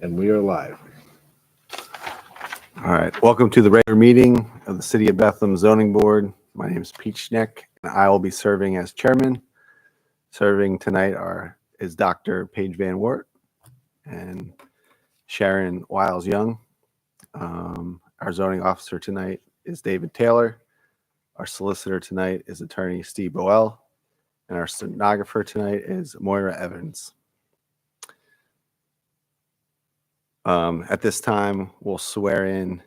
And we are live. All right, welcome to the regular meeting of the City of Bethlehem Zoning Board. My name is Pete Schneck, and I will be serving as chairman. Serving tonight is Dr. Paige Van Wert and Sharon Wiles Young. Our zoning officer tonight is David Taylor. Our solicitor tonight is attorney Steve Boel, and our stenographer tonight is Moira Evans. At this time, we'll swear in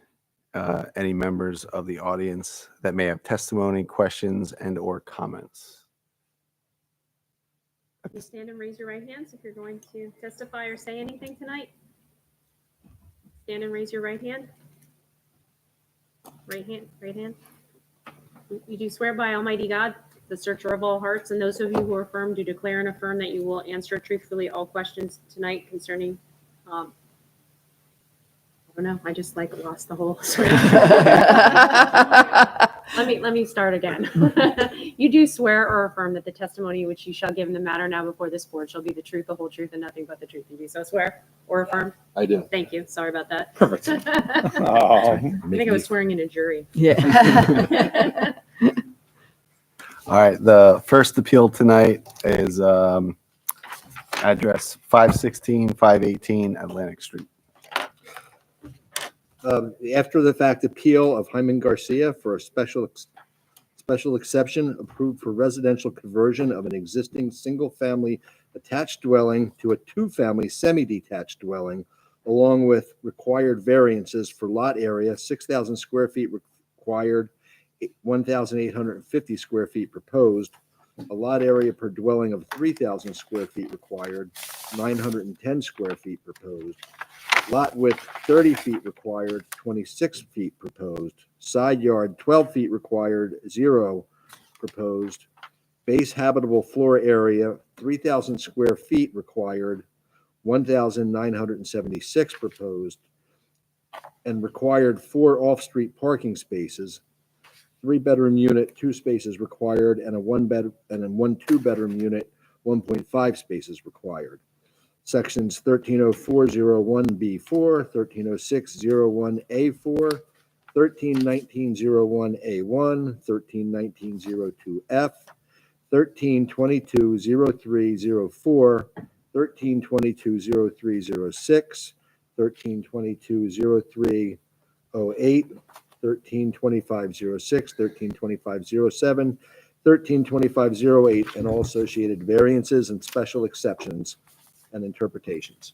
any members of the audience that may have testimony, questions, and/or comments. You stand and raise your right hands if you're going to testify or say anything tonight. Stand and raise your right hand. Right hand. You do swear by Almighty God, the searcher of all hearts, and those of you who are affirm do declare and affirm that you will answer truthfully all questions tonight concerning, I don't know, I just lost the whole swear. Let me start again. You do swear or affirm that the testimony which you shall give in the matter now before this board shall be the truth, the whole truth, and nothing but the truth. You do so swear or affirm? I do. Thank you. Sorry about that. Perfect. I think I was swearing in a jury. Yeah. All right, the first appeal tonight is address 516, 518 Atlantic Street. After the fact appeal of Hyman Garcia for a special exception approved for residential conversion of an existing single-family attached dwelling to a two-family semi-detached dwelling, along with required variances for lot area, 6,000 square feet required, 1,850 square feet proposed, a lot area per dwelling of 3,000 square feet required, 910 square feet proposed, lot width 30 feet required, 26 feet proposed, side yard 12 feet required, 0 proposed, base habitable floor area 3,000 square feet required, 1,976 proposed, and required 4 off-street parking spaces, 3-bedroom unit, 2 spaces required, and a 2-bedroom unit, 1.5 spaces required. Sections 130401B4, 130601A4, 131901A1, 131902F, 13220304, 13220306, 13220308, 132506, 132507, 132508, and all associated variances and special exceptions and interpretations.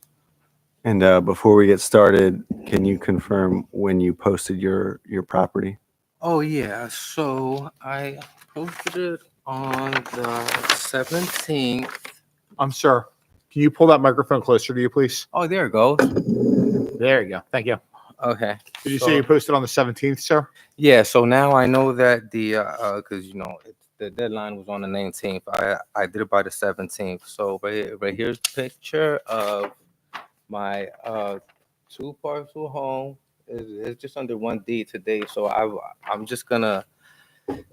And before we get started, can you confirm when you posted your property? Oh yeah, so I posted it on the 17th. Sir, can you pull that microphone closer to you, please? Oh, there it goes. There you go. Thank you. Okay. Did you say you posted on the 17th, sir? Yeah, so now I know that the because the deadline was on the 19th. I did it by the 17th. So right here's the picture of my 2-parcel home. It's just under 1D today. So I'm just gonna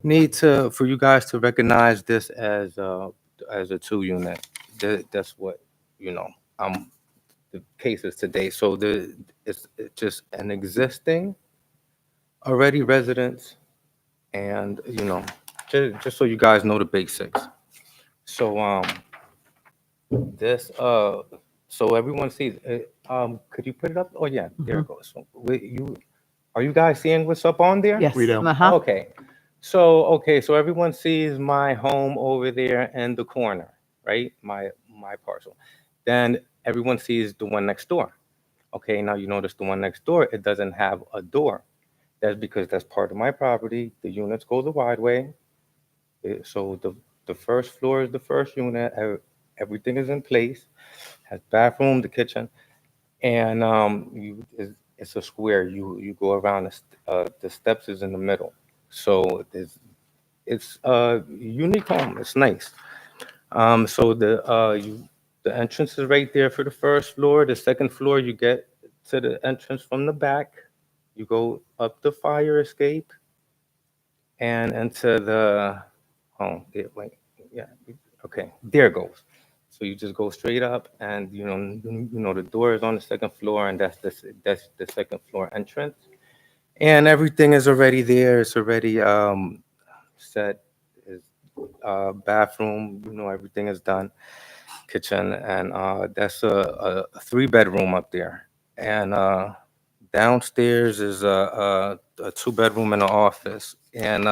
need for you guys to recognize this as a 2-unit. That's what the case is today. So it's just an existing already residence, and just so you guys know the basics. So this so everyone sees it. Could you put it up? Oh yeah, there it goes. So are you guys seeing what's up on there? Yes. We do. Uh-huh. Okay. So everyone sees my home over there in the corner, right? My parcel. Then everyone sees the one next door. Okay, now you notice the one next door, it doesn't have a door. That's because that's part of my property. The units go the wide way. So the first floor is the first unit. Everything is in place. Has bathroom, the kitchen, and it's a square. You go around. The steps is in the middle. So it's a unique home. It's nice. So the entrance is right there for the first floor. The second floor, you get to the entrance from the back. You go up the fire escape and into the okay, there it goes. So you just go straight up, and the door is on the second floor, and that's the second floor entrance. And everything is already there. It's already set. Is bathroom. Everything is done. Kitchen, and that's a 3-bedroom up there. And downstairs is a 2-bedroom and an office. And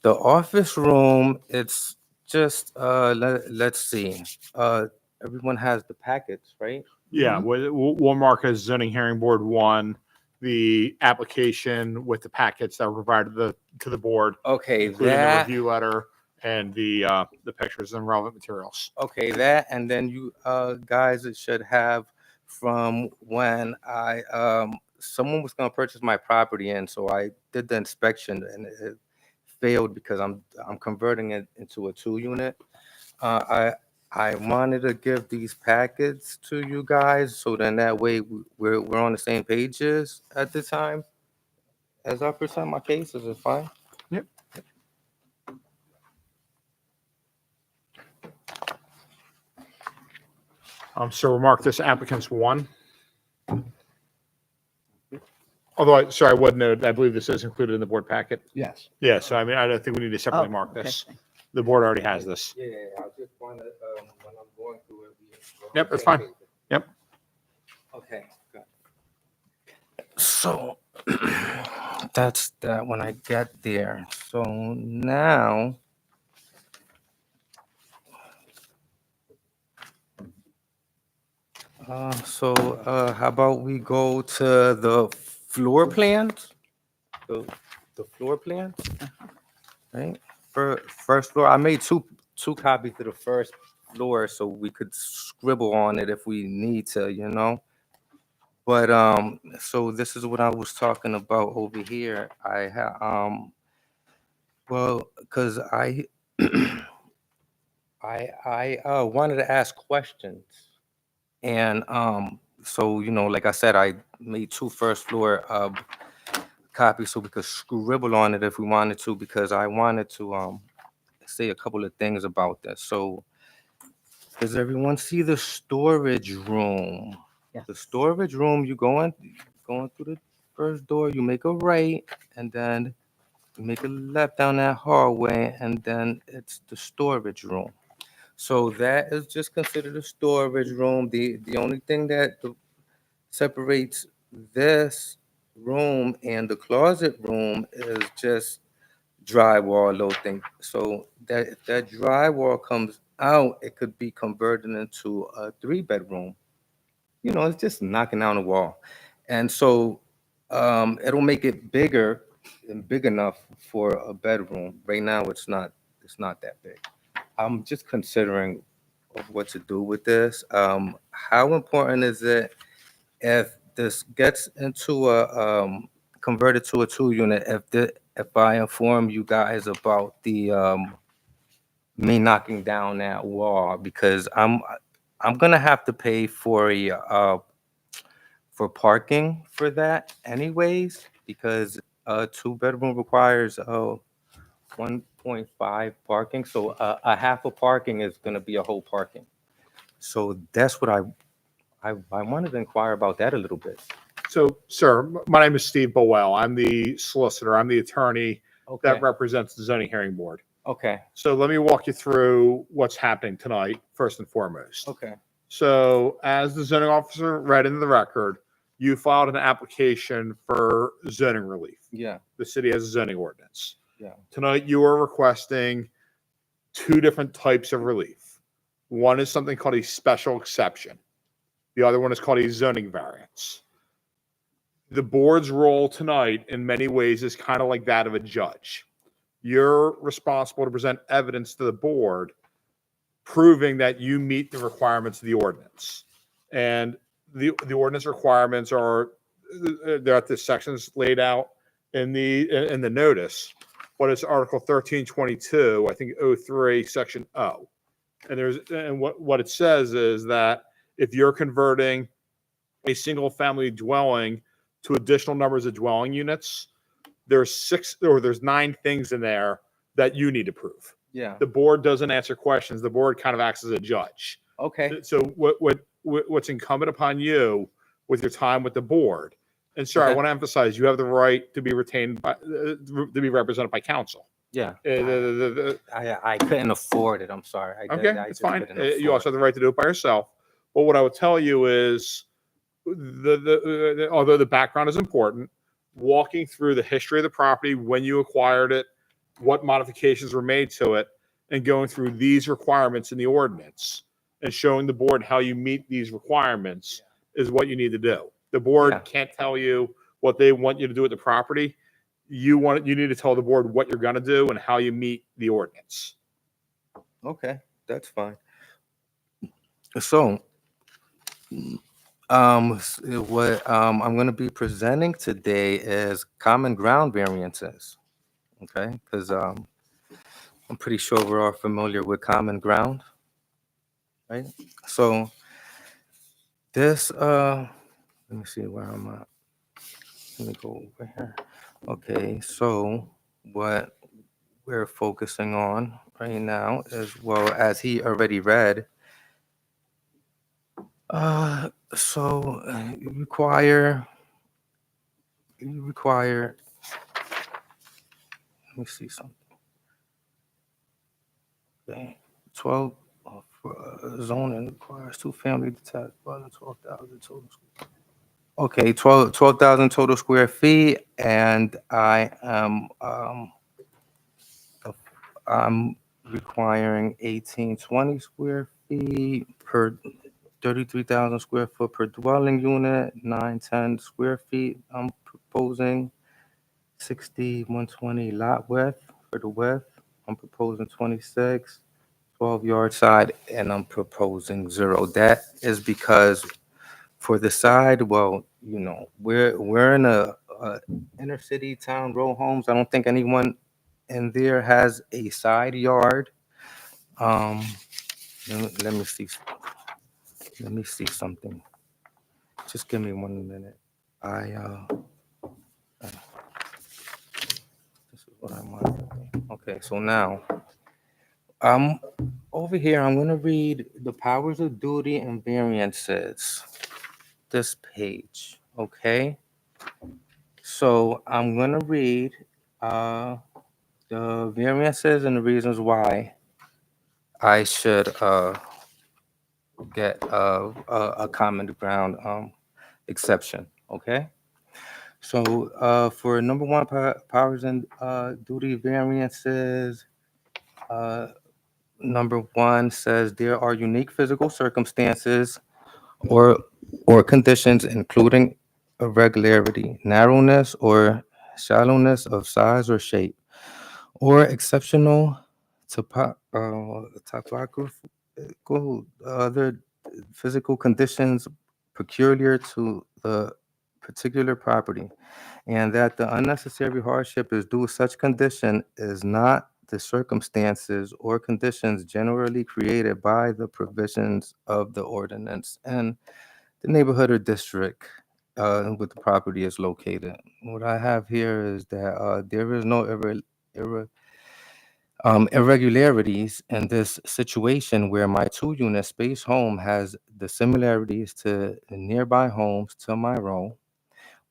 the office room, it's just let's see. Everyone has the packets, right? Yeah, we'll mark as zoning hearing board 1 the application with the packets that were provided to the board, Okay, including the that. review letter and the pictures and relevant materials. Okay, that, and then you guys should have from when I someone was gonna purchase my property, and so I did the inspection, and it failed because I'm converting it into a 2-unit. I wanted to give these packets to you guys, so then that way we're on the same pages at the time. As I present my case, is it fine? Yep. So we'll mark this applicant's 1. Although, sorry, I would note, I believe this is included in the board packet. Yes. Yeah, so I mean, I don't think we need to separately Oh, mark okay. this. The board already has this. Yeah, I just wanted when I'm going through it. Yep, that's fine. Yep. Okay, good. So that's that when I get there. So now how about we go to the floor plans? The floor plans, right? First floor. I made two copies of the first floor so we could scribble on it if we need to. But so this is what I was talking about over here. I have well, because I I wanted to ask questions, and so like I said, I made 2 first floor copies so we could scribble on it if we wanted to, because I wanted to say a couple of things about this. So does everyone see the storage room? Yes. The storage room, you going through the first door, you make a right, and then you make a left down that hallway, and then it's the storage room. So that is just considered a storage room. The only thing that separates this room and the closet room is just drywall loading. So that if that drywall comes out, it could be converted into a 3-bedroom. It's just knocking down the wall. And so it'll make it bigger and big enough for a bedroom. Right now it's not that big. I'm just considering of what to do with this. How important is it if this gets into a converted to a 2-unit, if I inform you guys about the me knocking down that wall, because I'm gonna have to pay for for parking for that anyways, because a 2-bedroom requires 1.5 parking, so a half a parking is gonna be a whole parking. So that's what I wanted to inquire about that a little bit. So, sir, my name is Steve Bowell. I'm the solicitor. I'm the attorney Okay. that represents the zoning hearing board. Okay. So let me walk you through what's happening tonight, first and foremost. Okay. So as the zoning officer read into the record, you filed an application for zoning relief. Yeah. The city has a zoning ordinance. Yeah. Tonight you are requesting 2 different types of relief. One is something called a special exception. The other one is called a zoning variance. The board's role tonight in many ways is kind of like that of a judge. You're responsible to present evidence to the board proving that you meet the requirements of the ordinance. And the ordinance requirements are, they're at the sections laid out in the notice, but it's Article 1322, I think 03, Section O. And what it says is that if you're converting a single family dwelling to additional numbers of dwelling units, there's 9 things in there that you need to prove. Yeah. The board doesn't answer questions. The board kind of acts as a judge. Okay. So what's incumbent upon you with your time with the board? And sir, I Okay. want to emphasize you have the right to be retained by to be represented by counsel. Yeah. The- I couldn't afford it. I'm sorry. Okay, I it's just fine. couldn't You also afford have the right to do it by yourself. But what I would tell you is, although the background is important, walking through the history of the property, when you acquired it, what modifications were made to it, and going through these requirements in the ordinance and showing the board how you meet these requirements is what you need to do. The board Yeah. can't tell you what they want you to do with the property. You need to tell the board what you're going to do and how you meet the ordinance. Okay, that's fine. So, what I'm going to be presenting today is common ground variances. Okay, because I'm pretty sure we're all familiar with common ground, right? So this let me see where I'm at. Let me go over here. Okay, so what we're focusing on right now is, well, as he already read, you require, let me see something. Okay, 12 zoning requires two-family detached, 12,000 total. Okay, 12,000 total square feet, and I'm requiring 1820 square feet per 33,000 square foot per dwelling unit, 910 square feet. I'm proposing 120 lot width for the width. I'm proposing 26, 12 yard side, and I'm proposing 0. That is because for the side, well, we're in a inner city town row homes. I don't think anyone in there has a side yard. Um, let me see. Let me see something. Just give me 1 minute. This is what I want. Okay, so now over here. I'm gonna read the powers of duty and variances. This page, okay. So I'm gonna read the variances and the reasons why I should get a common ground exception. Okay. So for number one, powers and duty variances, number one says there are unique physical circumstances or conditions, including irregularity, narrowness, or shallowness of size or shape, or exceptional topographical other physical conditions peculiar to the particular property, and that the unnecessary hardship is due to such condition is not the circumstances or conditions generally created by the provisions of the ordinance and the neighborhood or district where the property is located. What I have here is that there is no irregularities in this situation where my 2-unit space home has the similarities to the nearby homes to my row.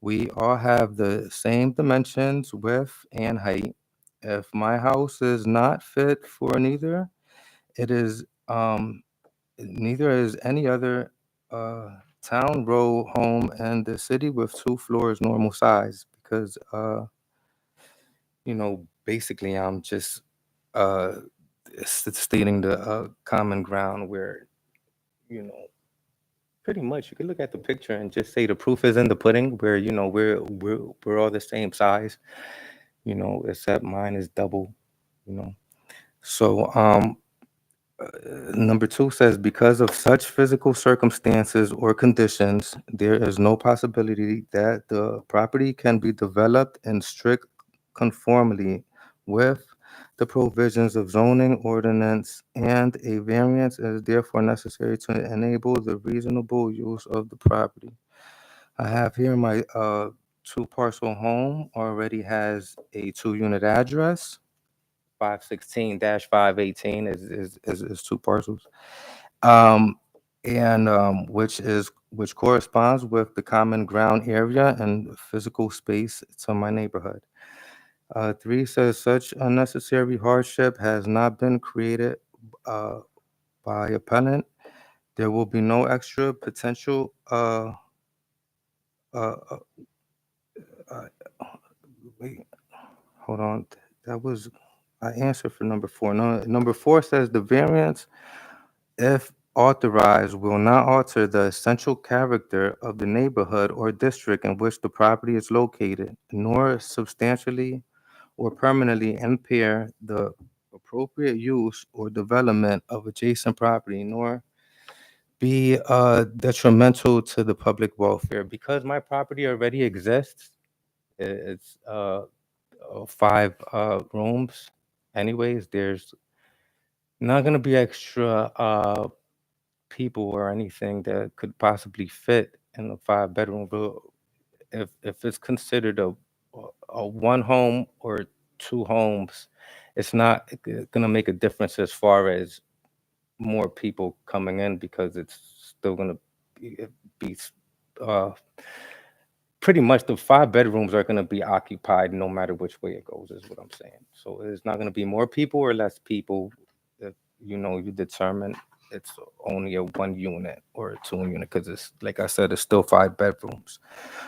We all have the same dimensions, width, and height. If my house is not fit for it is neither is any other town row home in the city with 2 floors normal size, because basically I'm just stating the common ground where, you know, pretty much you could look at the picture and just say the proof is in the pudding, where we're all the same size, except mine is double, you know. So number 2 says because of such physical circumstances or conditions, there is no possibility that the property can be developed in strict conformity with the provisions of zoning ordinance, and a variance is therefore necessary to enable the reasonable use of the property. I have here my 2-parcel home already has a 2-unit address. 516-518 is two parcels. And which corresponds with the common ground area and physical space to my neighborhood. 3 says such unnecessary hardship has not been created by appellant. There will be no extra potential uh, uh, uh, wait, hold on. That was I answered for number 4. No, number 4 says the variance, if authorized, will not alter the essential character of the neighborhood or district in which the property is located, nor substantially or permanently impair the appropriate use or development of adjacent property, nor be detrimental to the public welfare. Because my property already exists, it's 5 rooms. Anyways, there's not going to be extra people or anything that could possibly fit in the 5-bedroom. But if it's considered a one home or 2 homes, it's not going to make a difference as far as more people coming in, because it's still going to be uh, pretty much the 5 bedrooms are going to be occupied no matter which way it goes, is what I'm saying. So it's not going to be more people or less people. If you determine it's only a 1 unit or a 2 unit, because it's, like I said, it's still 5 bedrooms.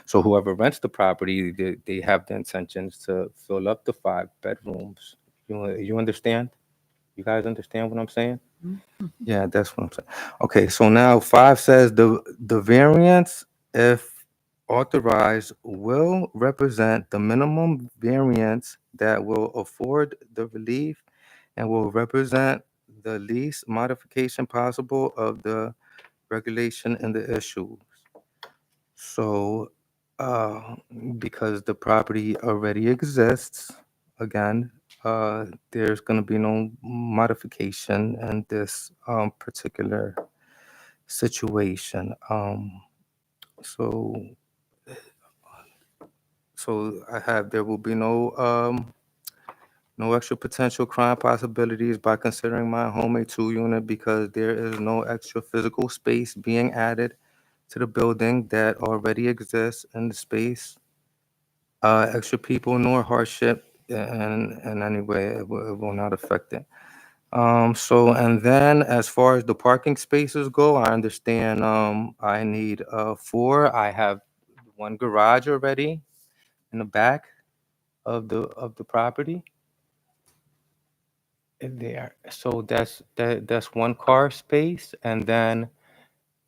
So whoever rents the property, they have the intentions to fill up the 5 bedrooms. You understand? You guys understand what I'm saying? Yeah, that's what I'm saying. Okay, so now 5 says the variance, if authorized, will represent the minimum variance that will afford the relief and will represent the least modification possible of the regulation in the issue. So, uh, because the property already exists, again, there's going to be no modification in this particular situation. So, so there will be no extra potential crime possibilities by considering my home a 2 unit, because there is no extra physical space being added to the building that already exists in the space. Extra people nor hardship in any way. It will not affect it. So, and then as far as the parking spaces go, I understand I need 4. I have 1 garage already in the back of the property there. So that's 1 car space, and then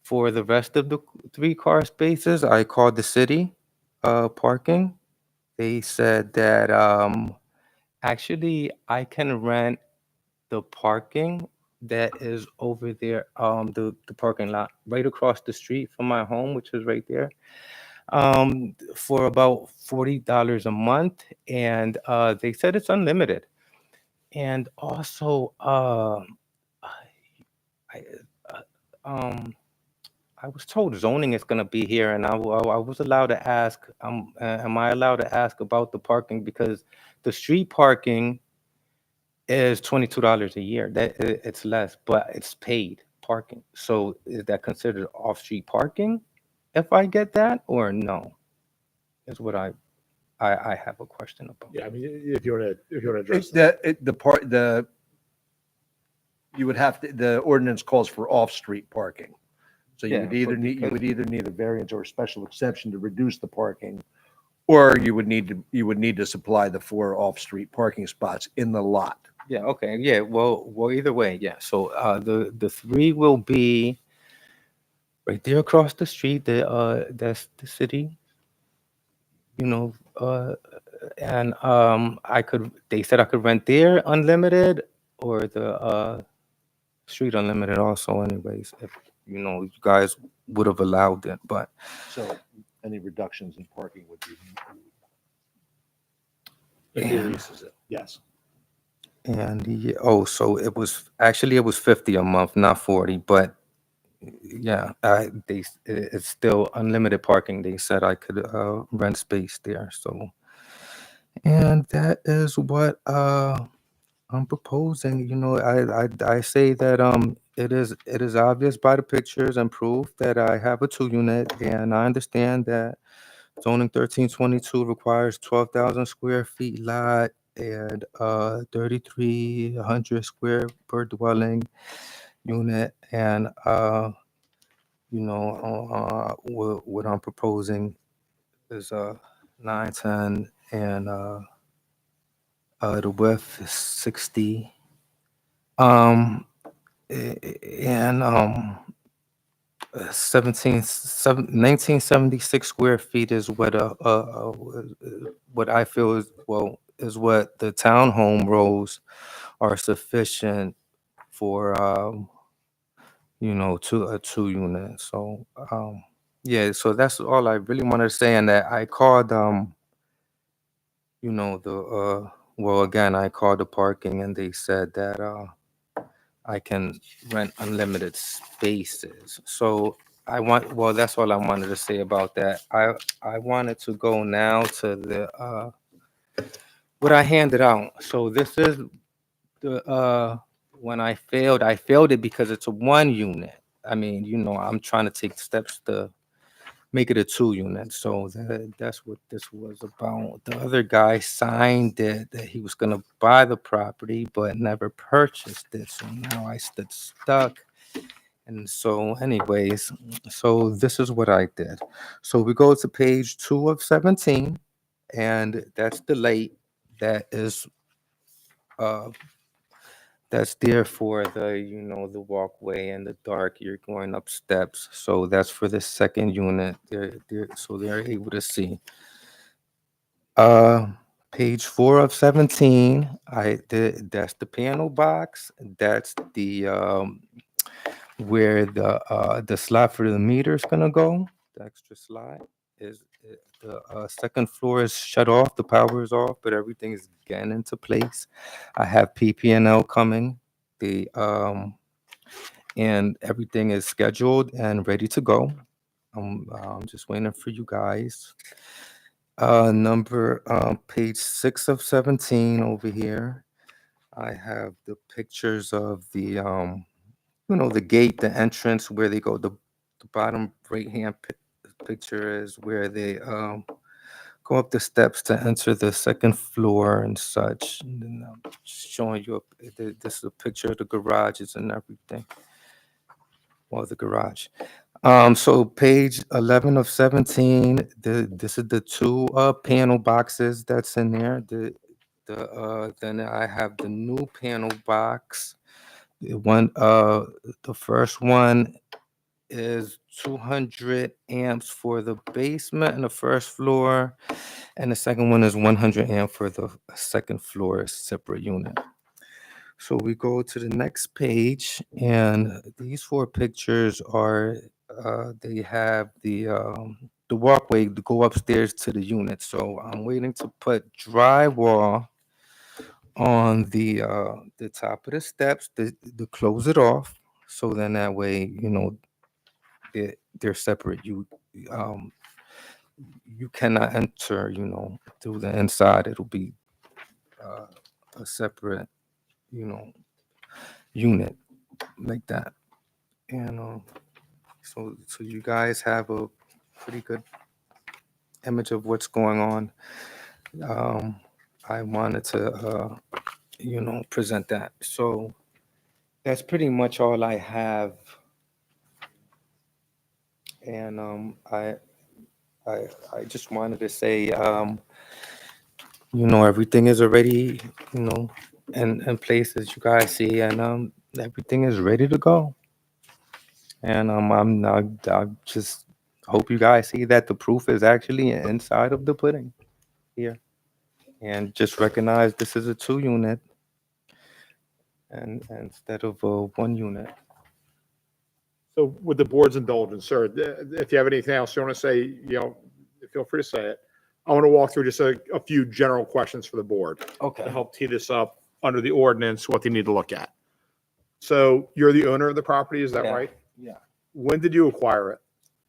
for the rest of the 3 car spaces, I called the city parking. They said that actually I can rent the parking that is over there, the parking lot right across the street from my home, which is right there, for about $40 a month, and they said it's unlimited. And also, I, uh, um, I was told zoning is going to be here, and I was allowed to ask, am I allowed to ask about the parking? Because the street parking is $22 a year. It's less, but it's paid parking. So is that considered off-street parking if I get that, or no? Is what I have a question about. Yeah, I mean, if you want to address It's that. you would have to, the ordinance calls for off-street parking. So you Yeah, would either but need, you because- would either need a variance or a special exception to reduce the parking, or you would need to supply the 4 off-street parking spots in the lot. Yeah. Okay. Yeah. Well. Either way. Yeah. So the 3 will be right there across the street. That's the city. You know. And They said I could rent there unlimited, or the street unlimited also. Anyways, if you guys would have allowed it, but So any reductions in parking would be. Yeah. If he leases it, yes. so it was 50 a month, not 40, but yeah, it's still unlimited parking. They said I could rent space there. So, and that is what I'm proposing, I say that it is obvious by the pictures and proof that I have a 2 unit, and I understand that zoning 1322 requires 12,000 square feet lot and 3,300 square per dwelling unit, and what I'm proposing is 910, and the width is 60. Um, and 1976 square feet is what I feel is what the townhome rows are sufficient for to a 2 unit. So yeah, so that's all I really wanted to say. And that I called the well, again, I called the parking, and they said that I can rent unlimited spaces. So that's all I wanted to say about that. I wanted to go now to the what I handed out. So this is the when I failed it because it's a 1 unit. I mean, I'm trying to take steps to make it a 2 unit. So that's what this was about. The other guy signed it that he was gonna buy the property but never purchased it. So now I stood stuck. And so, anyways, so this is what I did. So we go to page 2 of 17, and that's the light that is uh that's there for the walkway and the dark. You're going up steps. So that's for the second unit. They're able to see. Uh Page 4 of 17. That's the piano box. That's the where the slot for the meter is gonna go. The extra slot the second floor is shut off. The power is off, but everything is getting into place. I have PPNL coming. The And everything is scheduled and ready to go. I'm just waiting for you guys. Number Page 6 of 17 over here. I have the pictures of the gate, the entrance where they go. The bottom right hand picture is where they go up the steps to enter the second floor and such. And then I'm showing you this is a picture of the garages and everything. Well, the garage. So page 11 of 17. This is the two panel boxes that's in there. Then I have the new panel box. The first one is 200 amps for the basement and the first floor, and the second one is 100 amp for the second floor separate unit. So we go to the next page, and these 4 pictures are they have the walkway to go upstairs to the unit. So I'm waiting to put drywall on the top of the steps to close it off. So then that way, they're separate. Um you cannot enter, through the inside. It'll be a separate, you know, unit like that. And so you guys have a pretty good image of what's going on. I wanted to present that. So that's pretty much all I have. And I just wanted to say, everything is already, in place as you guys see, and everything is ready to go. And I just hope you guys see that the proof is actually inside of the pudding here, and just recognize this is a 2 unit and instead of a 1 unit. So with the board's indulgence, sir, if you have anything else you want to say, feel free to say it. I want to walk through just a few general questions for the board to Okay. help tee this up under the ordinance, what they need to look at. So you're the owner of the property, is that Yeah. right? Yeah. When did you acquire it?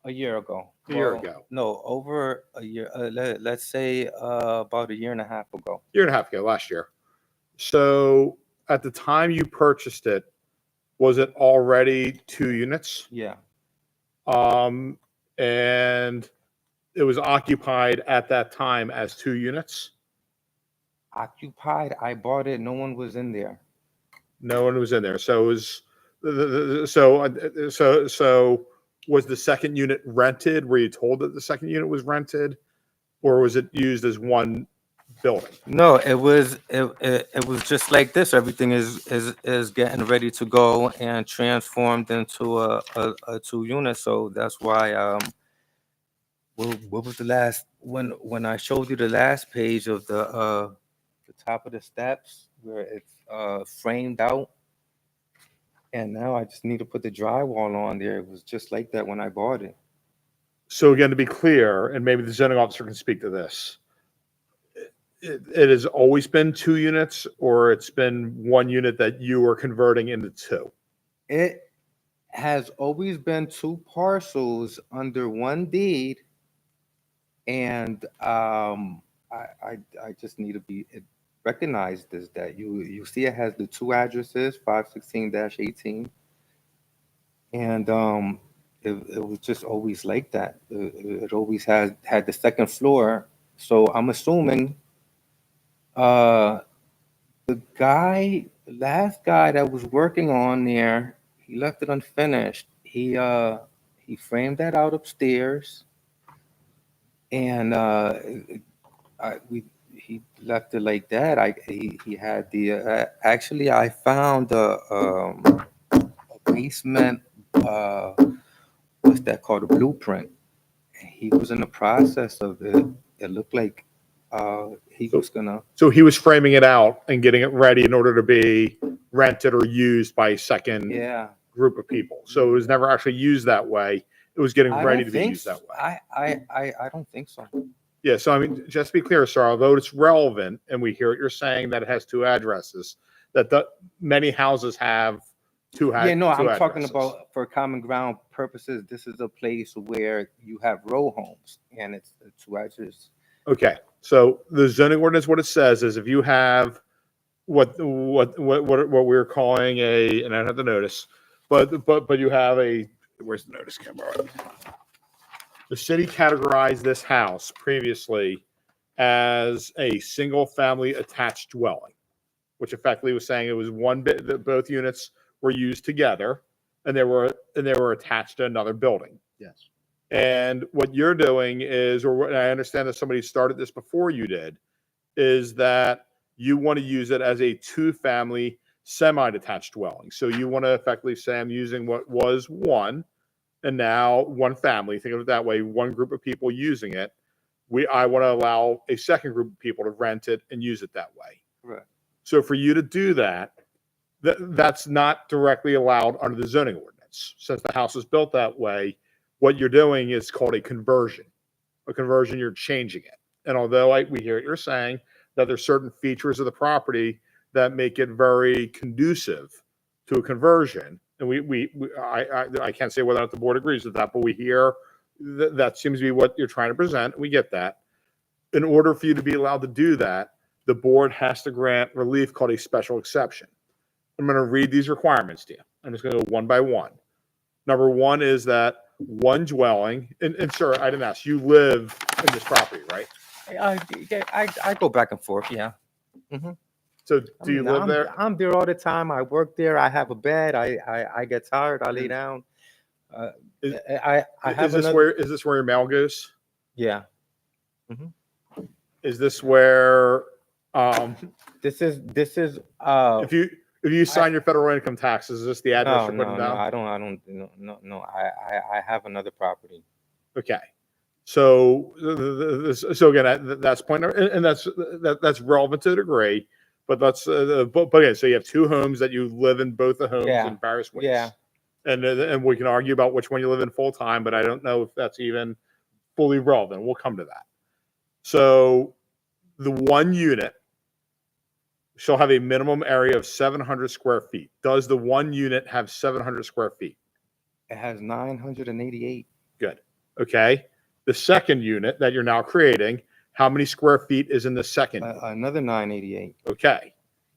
A year ago. A year ago. No, over a year. Let's say about a year and a half ago. Year and a half ago, last year. So at the time you purchased it, was it already 2 units? Yeah. And it was occupied at that time as 2 units? Occupied. I bought it. No one was in there. No one was in there. So it was, so was the second unit rented? Were you told that the second unit was rented? Or was it used as one building? No, it was just like this. Everything is getting ready to go and transformed into a 2 unit. So that's why what was the last when I showed you the last page of the top of the steps where it's framed out, and now I just need to put the drywall on there. It was just like that when I bought it. So again, to be clear, and maybe the zoning officer can speak to this, it has always been 2 units, or it's been 1 unit that you are converting into 2? It has always been 2 parcels under 1 deed, and I just need to be recognized as that. You see, it has the 2 addresses, 516-18, and it was just always like that. It always had the second floor. So I'm assuming the last guy that was working on there, he left it unfinished. He framed that out upstairs, and he left it like that. He had the actually I found a basement. What's that called? A blueprint. He was in the process of it. It looked like he was gonna. So he was framing it out and getting it ready in order to be rented or used by a second Yeah. group of people. So it was never actually used that way. It was getting I ready don't to be think used that way. I don't think so. Yeah. So I mean, just to be clear, sir, although it's relevant, and we hear what you're saying that it has 2 addresses, that many houses have 2 Yeah, no, I'm 2 talking addresses. about for common ground purposes. This is a place where you have row homes, and it's 2 addresses. Okay. So the zoning ordinance, what it says is if you have what we're calling and I don't have the notice, but you have where's the notice camera? The city categorized this house previously as a single family attached dwelling, which effectively was saying it was one bit that both units were used together and they were attached to another building. Yes. And what you're doing is, or what I understand that somebody started this before you did, is that you want to use it as a 2-family semi-detached dwelling. So you want to effectively say, I'm using what was 1 and now 1 family. Think of it that way, 1 group of people using it. I want to allow a second group of people to rent it and use it that way. Right. So for you to do that, that's not directly allowed under the zoning ordinance. Since the house is built that way, what you're doing is called a conversion. A conversion, you're changing it. And although we hear what you're saying, that there's certain features of the property that make it very conducive to a conversion, and I can't say whether or not the board agrees with that, but we hear that seems to be what you're trying to present. We get that. In order for you to be allowed to do that, the board has to grant relief called a special exception. I'm going to read these requirements to you. I'm just going to go one by one. Number 1 is that 1 dwelling, and sir, I didn't ask, you live in this property, right? I go back and forth. Yeah. So do you live there? I'm there all the time. I work there. I have a bed. I get tired. I lay down. Is- I have Is this where your mail goes? Yeah. Is this where This is if you sign your federal income taxes, is this the address you're putting down? I don't no. I have another property. Okay. So again, that's point, and that's relevant to a degree, but again, so you have 2 homes that you live in, both the homes Yeah. in various ways. Yeah. And we can argue about which one you live in full time, but I don't know if that's even fully relevant. We'll come to that. So the 1 unit shall have a minimum area of 700 square feet. Does the 1 unit have 700 square feet? It has 988. Good. Okay. The second unit that you're now creating, how many square feet is in the second? Another 988. Okay.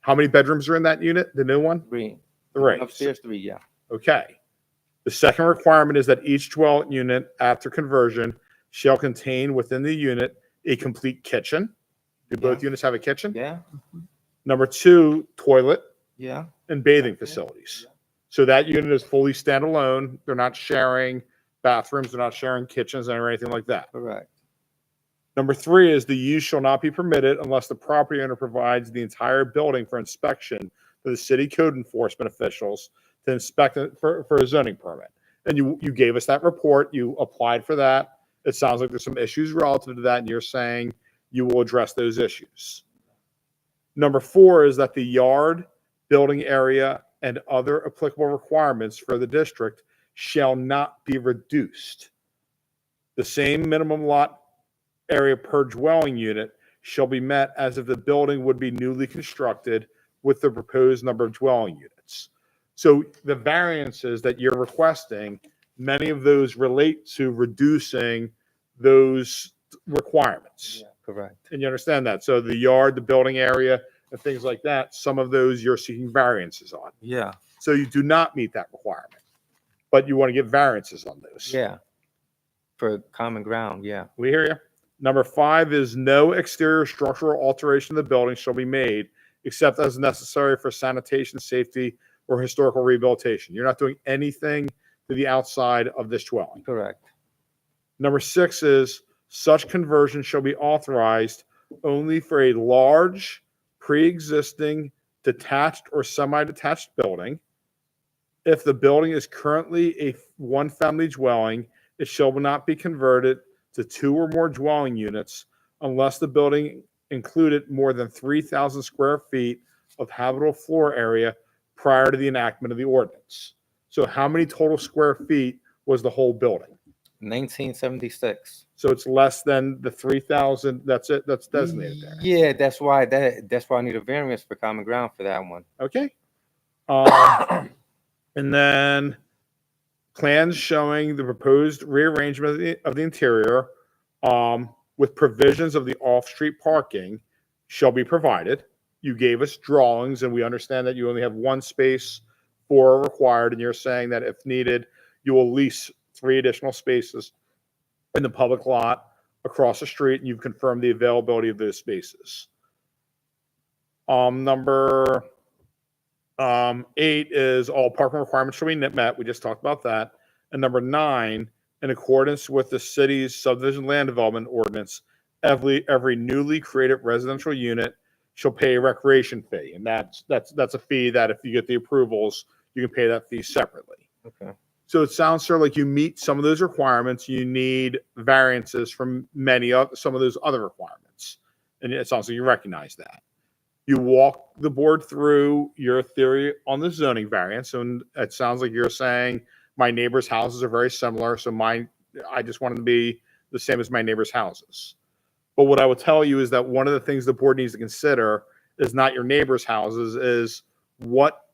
How many bedrooms are in that unit, the new one? 3. Three. Upstairs, 3, yeah. Okay. The second requirement is that each dwelling unit after conversion shall contain within the unit a complete kitchen. Do both Yeah. units have a kitchen? Yeah, Number 2, toilet yeah, and bathing Okay. facilities. So that unit is fully standalone. They're not sharing bathrooms. They're not sharing kitchens or anything like that. correct. Number 3 is the use shall not be permitted unless the property owner provides the entire building for inspection to the city code enforcement officials to inspect it for a zoning permit. And you gave us that report. You applied for that. It sounds like there's some issues relative to that, and you're saying you will address those issues. Number 4 is that the yard, building area, and other applicable requirements for the district shall not be reduced. The same minimum lot area per dwelling unit shall be met as if the building would be newly constructed with the proposed number of dwelling units. So the variances that you're requesting, many of those relate to reducing those requirements. Yeah, correct. And you understand that. So the yard, the building area, and things like that, some of those you're seeking variances on. Yeah, So you do not meet that requirement, but you want to get variances on those. yeah. For common ground, yeah. We hear you. Number 5 is no exterior structural alteration of the building shall be made except as necessary for sanitation, safety, or historical rehabilitation. You're not doing anything to the outside of this dwelling. Correct. Number 6 is such conversion shall be authorized only for a large, pre-existing, detached or semi-detached building. If the building is currently a one-family dwelling, it shall not be converted to 2 or more dwelling units unless the building included more than 3,000 square feet of habitable floor area prior to the enactment of the ordinance. So how many total square feet was the whole building? 1976. So it's less than the 3,000. That's it. That's designated there. Yeah, that's why I need a variance for common ground for that one. Okay. And then plans showing the proposed rearrangement of the interior with provisions of the off-street parking shall be provided. You gave us drawings, and we understand that you only have one space for required, and you're saying that if needed, you will lease 3 additional spaces in the public lot across the street, and you've confirmed the availability of those spaces. Number 8 is all parking requirements shall be met. We just talked about that. And number 9, in accordance with the city's subdivision land development ordinance, every newly created residential unit shall pay a recreation fee. And that's a fee that if you get the approvals, you can pay that fee separately. Okay. So it sounds sort of like you meet some of those requirements. You need variances from some of those other requirements. And it sounds like you recognize that. You walk the board through your theory on the zoning variance, and it sounds like you're saying my neighbors' houses are very similar, so I just want them to be the same as my neighbors' houses. But what I will tell you is that one of the things the board needs to consider is not your neighbors' houses, is what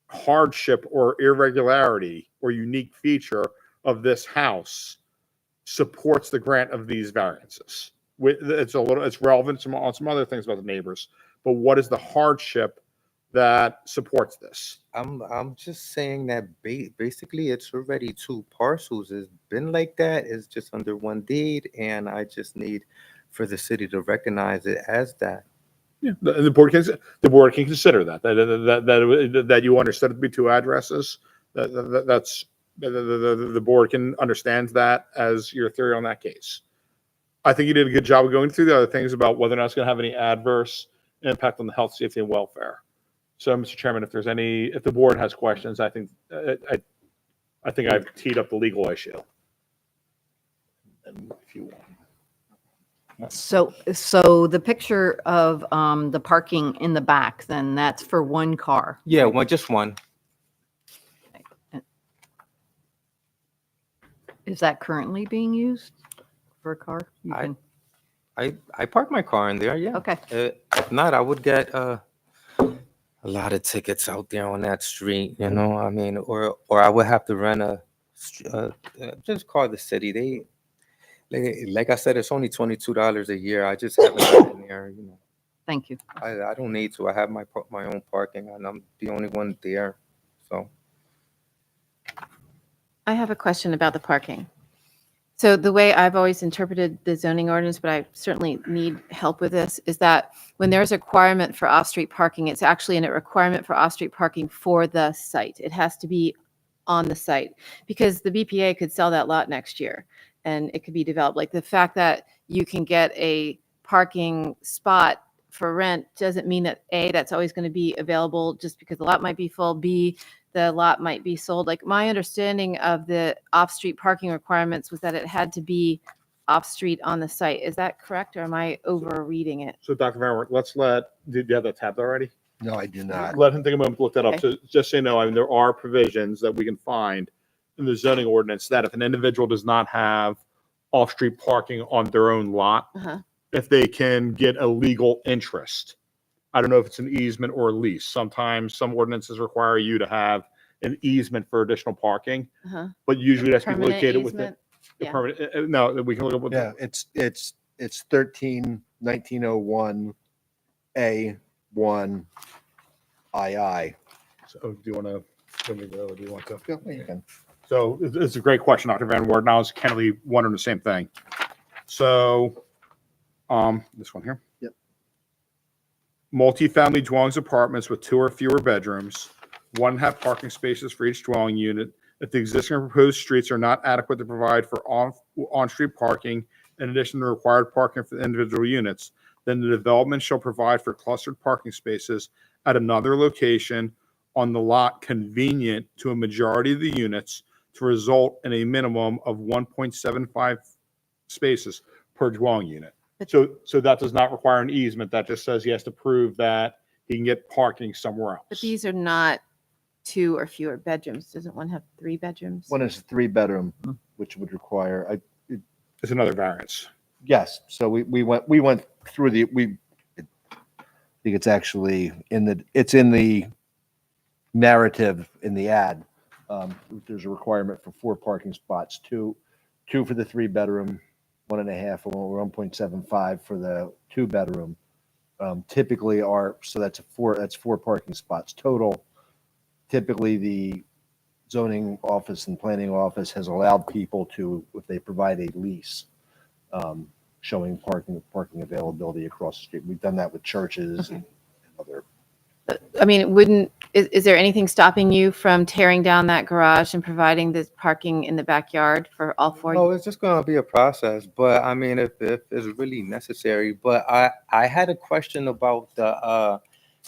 hardship or irregularity or unique feature of this house supports the grant of these variances. It's relevant on some other things about the neighbors, but what is the hardship that supports this? I'm just saying that basically it's already 2 parcels. It's been like that. It's just under one deed, and I just need for the city to recognize it as that. Yeah, the board can consider that you understood it to be 2 addresses. That's the board can understand that as your theory on that case. I think you did a good job of going through the other things about whether or not it's going to have any adverse impact on the health, safety, and welfare. So, Mr. Chairman, if the board has questions, I think I've teed up the legal issue. If you want. So the picture of the parking in the back, then that's for one car. Yeah, just one. Is that currently being used for a car? You I- can- I park my car in there. Yeah. Okay. If not, I would get a lot of tickets out there on that street. You know, I mean, or I would have to rent just call the city. They like I said, it's only $22 a year. I just haven't gotten there. You know. Thank you. I don't need to. I have my own parking, and I'm the only one there. So I have a question about the parking. So the way I've always interpreted the zoning ordinance, but I certainly need help with this, is that when there's a requirement for off-street parking, it's actually a requirement for off-street parking for the site. It has to be on the site because the BPA could sell that lot next year and it could be developed. Like the fact that you can get a parking spot for rent doesn't mean that A, that's always going to be available just because the lot might be full. B, the lot might be sold. Like my understanding of the off-street parking requirements was that it had to be off-street on the site. Is that correct or am I overreading it? So Dr. Van Wert, did you have that tabbed already? No, I do not. Let him take a moment to look that up. Okay. So just so you know, I mean, there are provisions that we can find in the zoning ordinance that if an individual does not have off-street parking on their own lot, Uh-huh. if they can get a legal interest. I don't know if it's an easement or a lease. Sometimes some ordinances require you to have an easement for additional parking, Uh-huh. but usually that's Permanent located within easement? the Yeah. permanent. No, we can look up what. Yeah, it's 1901 A1 II. So, do you want to? Do you want to? Yeah, you can. So it's a great question, Dr. Van Wert. Now I was Kennedy wondering the same thing. So, this one here. Yep. Multifamily dwellings, apartments with 2 or fewer bedrooms, 1.5 parking spaces for each dwelling unit. If the existing or proposed streets are not adequate to provide for on-street parking, in addition to required parking for the individual units, then the development shall provide for clustered parking spaces at another location on the lot convenient to a majority of the units to result in a minimum of 1.75 spaces per dwelling unit. But- So that does not require an easement. That just says he has to prove that he can get parking somewhere But else. these are not 2 or fewer bedrooms. Doesn't one have 3 bedrooms? One is a 3-bedroom, which would require, It's another variance. yes. So we went through I think it's actually it's in the narrative in the ad. There's a requirement for 4 parking spots, two for the 3-bedroom, 1.5 or 1.75 for the 2-bedroom. Typically that's 4 parking spots total. Typically the zoning office and planning office has allowed people to, if they provide a lease, showing parking availability across the street. We've done that with churches and other. I mean, is there anything stopping you from tearing down that garage and providing this parking in the backyard for all 4? oh, it's just gonna be a process. But I mean, if it's really necessary. But I had a question about the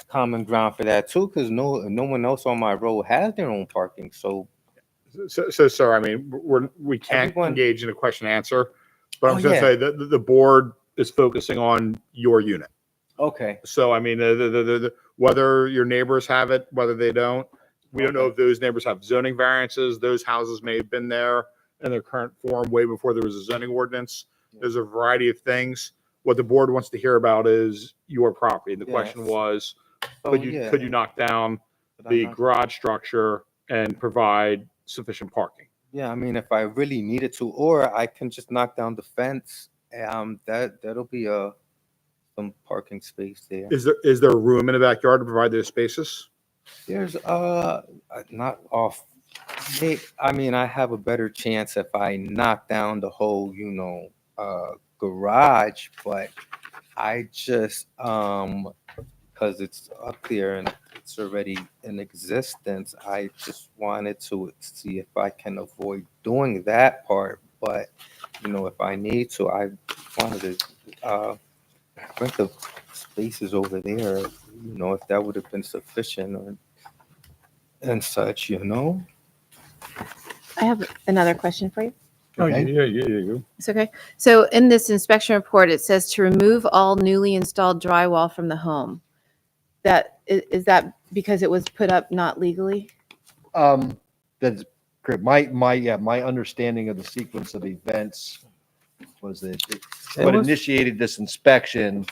common ground for that too, because no one else on my road has their own parking. So So, sir, I mean, we can't Everyone- engage in a question and answer, but I'm Oh, going to yeah. say that the board is focusing on your unit. okay, So, I mean, whether your neighbors have it, whether they don't, we don't know if those neighbors have zoning variances. Those houses may have been there in their current form way before there was a zoning ordinance. There's a variety of things. What the board wants to hear about is your property. The question Yes. was, oh, could yeah. you knock down But the I'm not- garage structure and provide sufficient parking? Yeah, I mean, if I really needed to, or I can just knock down the fence. That'll be some parking space there. Is there room in the backyard to provide those spaces? There's not off. I mean, I have a better chance if I knock down the whole, garage, but I just because it's up there and it's already in existence, I just wanted to see if I can avoid doing that part. But if I need to, I wanted to rent the spaces over there. If that would have been sufficient and such. I have another question for you. Okay. Yeah. It's okay. So in this inspection report, it says to remove all newly installed drywall from the home. Is that because it was put up not legally? That's great. My understanding of the sequence of events was that what was- initiated this inspection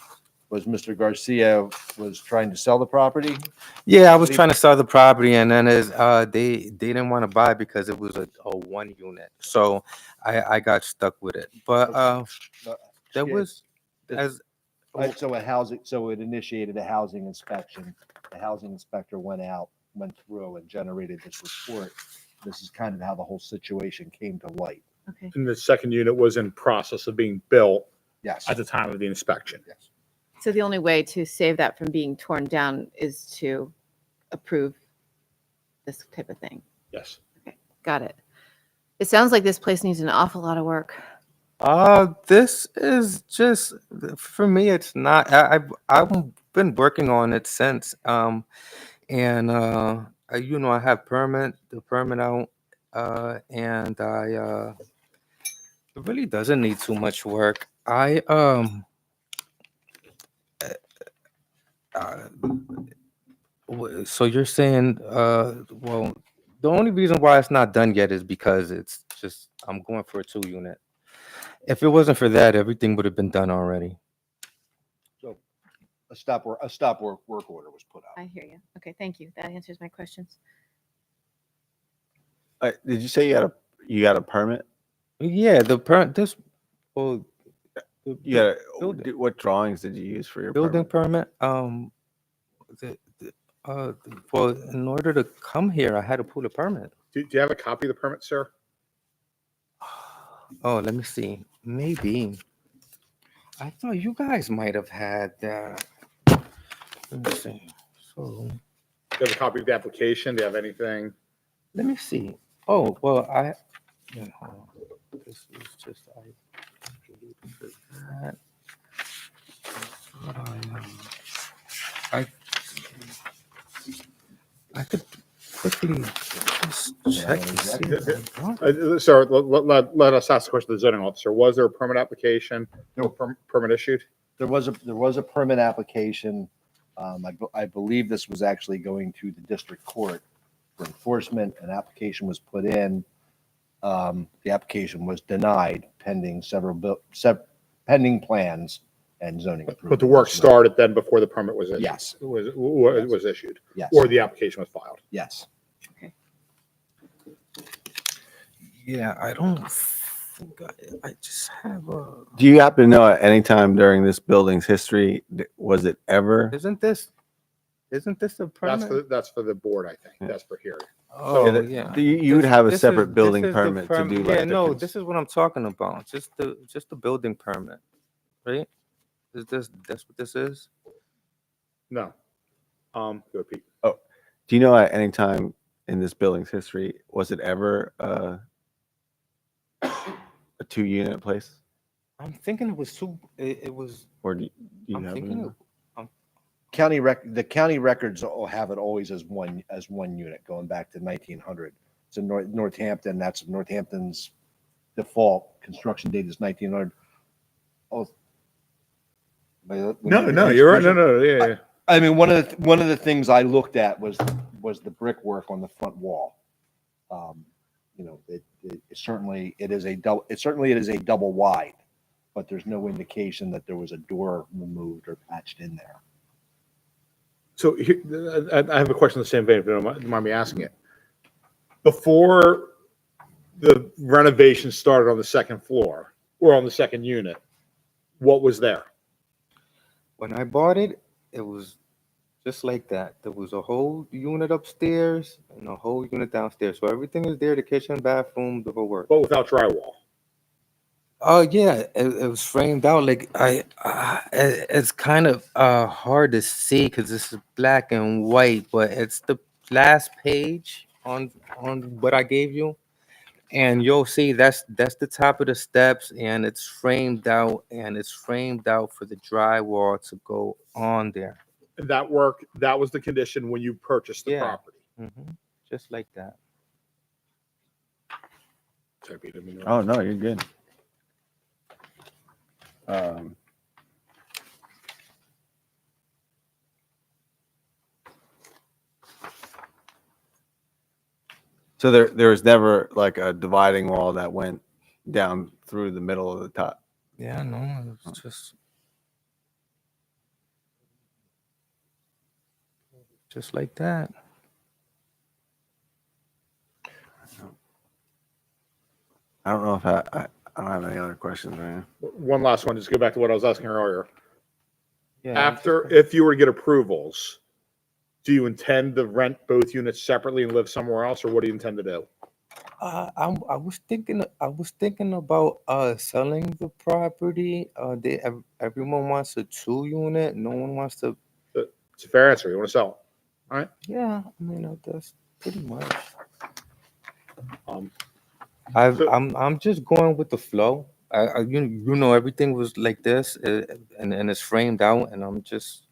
was Mr. Garcia was trying to sell the property. Yeah, I was trying to sell the property, and then they didn't want to buy because it was a 1 unit. So I got stuck with it. But there Yeah. was This- as So it initiated a housing inspection. The housing inspector went through and generated this report. This is kind of how the whole situation came to light. Okay. And the second unit was in process of being built Yes. at the time of the inspection. Yes. So the only way to save that from being torn down is to approve this type of thing. Yes. Got it. It sounds like this place needs an awful lot of work. This is just for me. It's not. I've been working on it since. And I have the permit out. And it really doesn't need too much work. Uh, so you're saying, well, the only reason why it's not done yet is because it's just I'm going for a 2-unit. If it wasn't for that, everything would have been done already. So a stop work order was put out. I hear you. Okay, thank you. That answers my questions. Did you say you got a permit? Yeah, the permit. This well, You got building. what drawings did you use for your building permit? permit. Well, in order to come here, I had to pull a permit. Do you have a copy of the permit, sir? Oh, let me see. Maybe. I thought you guys might have had that. Let me see. So, Do you have a copy of the application? Do you have anything? let me see. Oh, well, yeah, hold on. This is just, that. I could quickly just check to see. if I brought it. Sir, let us ask the question to the zoning officer. Was there a permit application? No permit issued? There was a permit application. I believe this was actually going to the district court for enforcement. An application was put in. The application was denied pending pending plans and zoning approval. But the work started then before the permit was issued? Yes. Was issued? Yes. Or the application was filed? Yes. Yeah, I don't think I just have a. Do you happen to know at any time during this building's history, was it ever? Isn't this a permit? That's for the board, I think. That's for hearing. Oh, Yeah, yeah. You would have a This separate is- building this is the permit to permit- do like. Yeah, no, the this is what I'm talking about. Just the building permit, right? That's what this is? No. Go Pete. Do you know at any time in this building's history, was it ever a 2-unit place? I'm thinking it was it was. Or do you I'm have thinking it? The county records all have it always as one unit going back to 1900. It's in Northampton. That's Northampton's default construction date is 1900. Oh, No, you're right. No, yeah. I mean, one of the things I looked at was the brickwork on the front wall. It certainly is a double wide, but there's no indication that there was a door removed or patched in there. So here, I have a question in the same vein, if you don't mind me asking it. Before the renovation started on the second floor or on the second unit, what was there? When I bought it, it was just like that. There was a whole unit upstairs and a whole unit downstairs. So everything is there, the kitchen, bathroom, the whole work. But without drywall. Oh yeah, it was framed out like it's kind of hard to see because this is black and white, but it's the last page on what I gave you, and you'll see that's the top of the steps, and it's framed out, for the drywall to go on there. And that work, that was the condition when you purchased the Yeah. property. Just like that. Sorry, Pete, I didn't mean to- Oh, no, you're good. So there was never like a dividing wall that went down through the middle of the top. Yeah, no, it's just like that. I don't know if I don't have any other questions, man. One last one, just go back to what I was asking earlier. Yeah. After, if you were to get approvals, do you intend to rent both units separately and live somewhere else, or what do you intend to do? I was thinking about selling the property. Everyone wants a 2 unit. No one wants to. It's a fair answer. You want to sell it? Yeah, I mean that's pretty much. Um, I've So- I'm just going with the flow. You know everything was like this, and it's framed out, and I'm just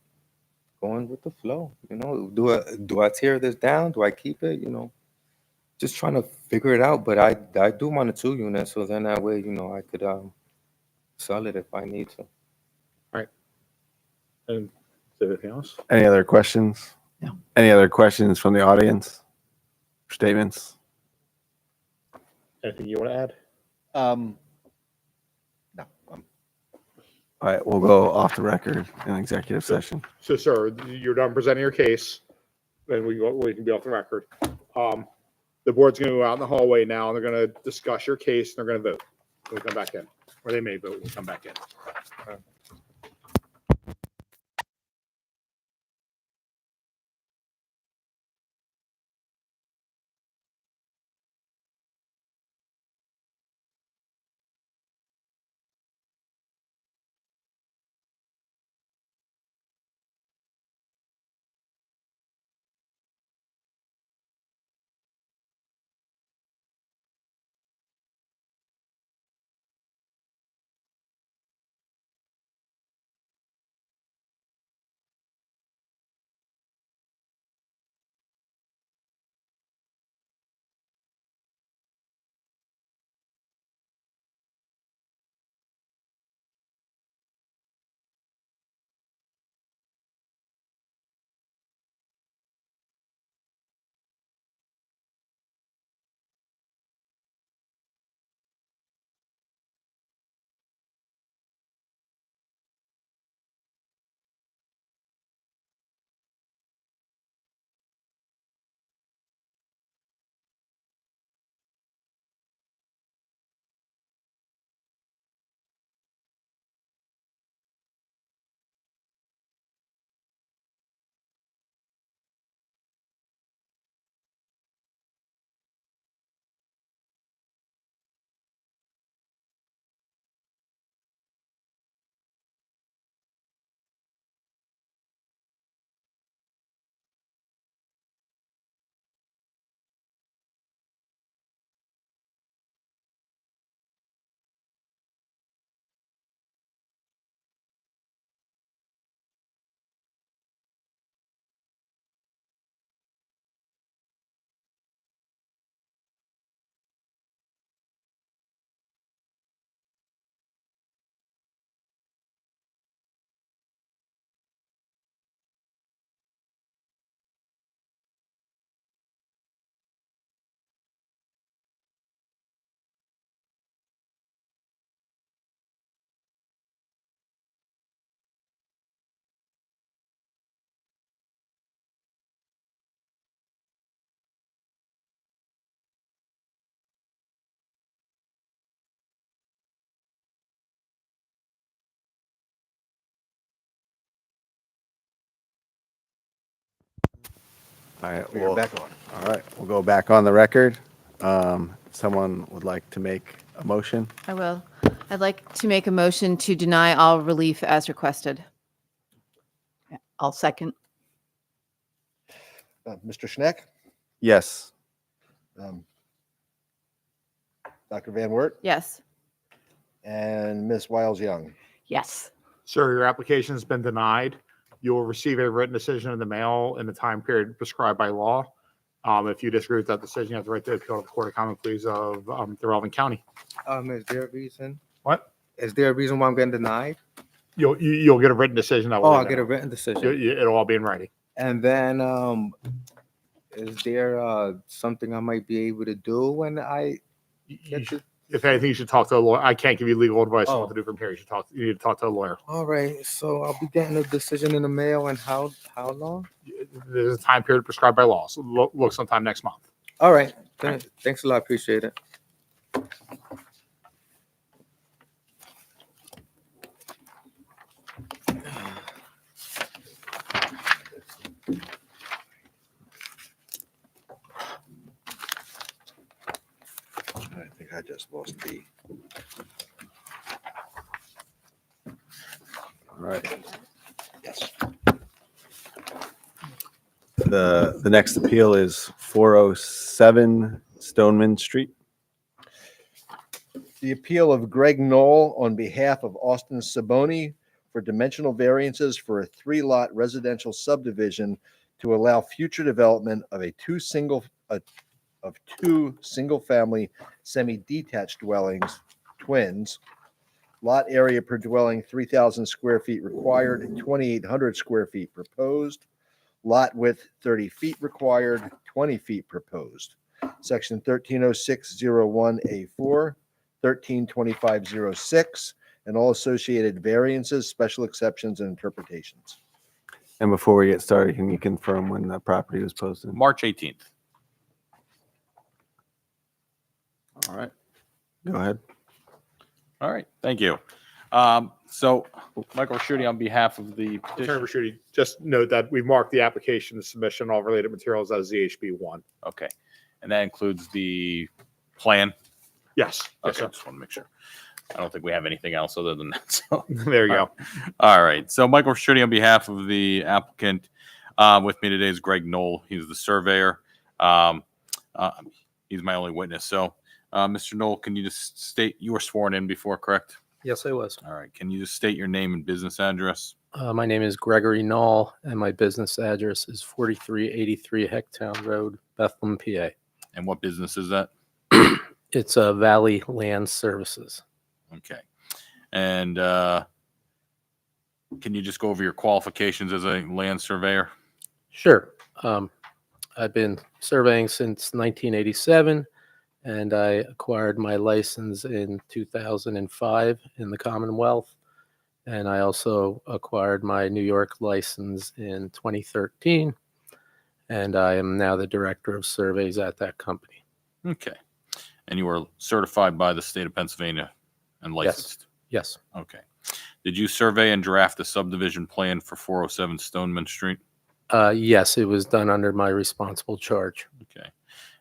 going with the flow. You know, do I tear this down? Do I keep it? You know, just trying to figure it out. But I do want a 2 unit, so then that way, I could sell it if I need to. And is there anything else? Any other questions? No. Any other questions from the audience? Statements? Anything you want to add? No, All right, we'll go off the record in executive session. So, sir, you're done presenting your case, then we can be off the record. The board's going to go out in the hallway now, and they're going to discuss your case, and they're going to vote. When we come back in, or they may vote when we come back in. All right, we're well, back on. all right, we'll go back on the record. Someone would like to make a motion? I will. I'd like to make a motion to deny all relief as requested. I'll second. Mr. Schneck, Yes. Dr. Van Wert, Yes. and Ms. Wiles Young. Yes. Sir, your application has been denied. You will receive a written decision in the mail in the time period prescribed by law. If you disagree with that decision, you have the right to appeal to the Court of Common Pleas of the relevant county. Is there a reason? What? Is there a reason why I'm getting denied? You'll get a written decision. That will Oh, be I'll in get a there. written decision. It'll all be in writing. And then, is there something I might be able to do when I get to? If anything, you should talk to a lawyer. I can't give you legal advice on Oh. what to do from here. You need to talk to a lawyer. All right, so I'll be getting a decision in the mail, and how long? There's a time period prescribed by law, so look sometime next month. All right, thanks a lot, appreciate it. just lost B. All right. Yes. The next appeal is 407 Stoneman Street. The appeal of Greg Knoll on behalf of Austin Saboni for dimensional variances for a 3-lot residential subdivision to allow future development of two single-family semi-detached dwellings, twins. Lot area per dwelling, 3,000 square feet required, 2,800 square feet proposed. Lot width, 30 feet required, 20 feet proposed. Section 130601A4, 132506, and all associated variances, special exceptions, and interpretations. And before we get started, can you confirm when the property was posted? March 18th. All right. Go ahead. All right. Thank you. So Michael Raschuti on behalf of the Attorney petition. Raschuti, just note that we marked the application, the submission, all related materials as ZHB1. Okay. And that includes the plan. Yes. Yes, Okay. sir. Just want to make sure. I don't think we have anything else other than that. So There you go. all right. So Michael Raschuti on behalf of the applicant. With me today is Greg Knoll. He's the surveyor. He's my only witness. So Mr. Knoll, can you just state you were sworn in before, correct? Yes, I was. All right. Can you just state your name and business address? My name is Gregory Knoll, and my business address is 4383 Hecktown Road, Bethlehem, PA. And what business is that? It's Valley Land Services. Okay. And can you just go over your qualifications as a land surveyor? Sure. I've been surveying since 1987, and I acquired my license in 2005 in the Commonwealth. And I also acquired my New York license in 2013. And I am now the director of surveys at that company. Okay. And you were certified by the state of Pennsylvania and licensed? Yes. Okay. Did you survey and draft the subdivision plan for 407 Stoneman Street? Yes, it was done under my responsible charge. Okay.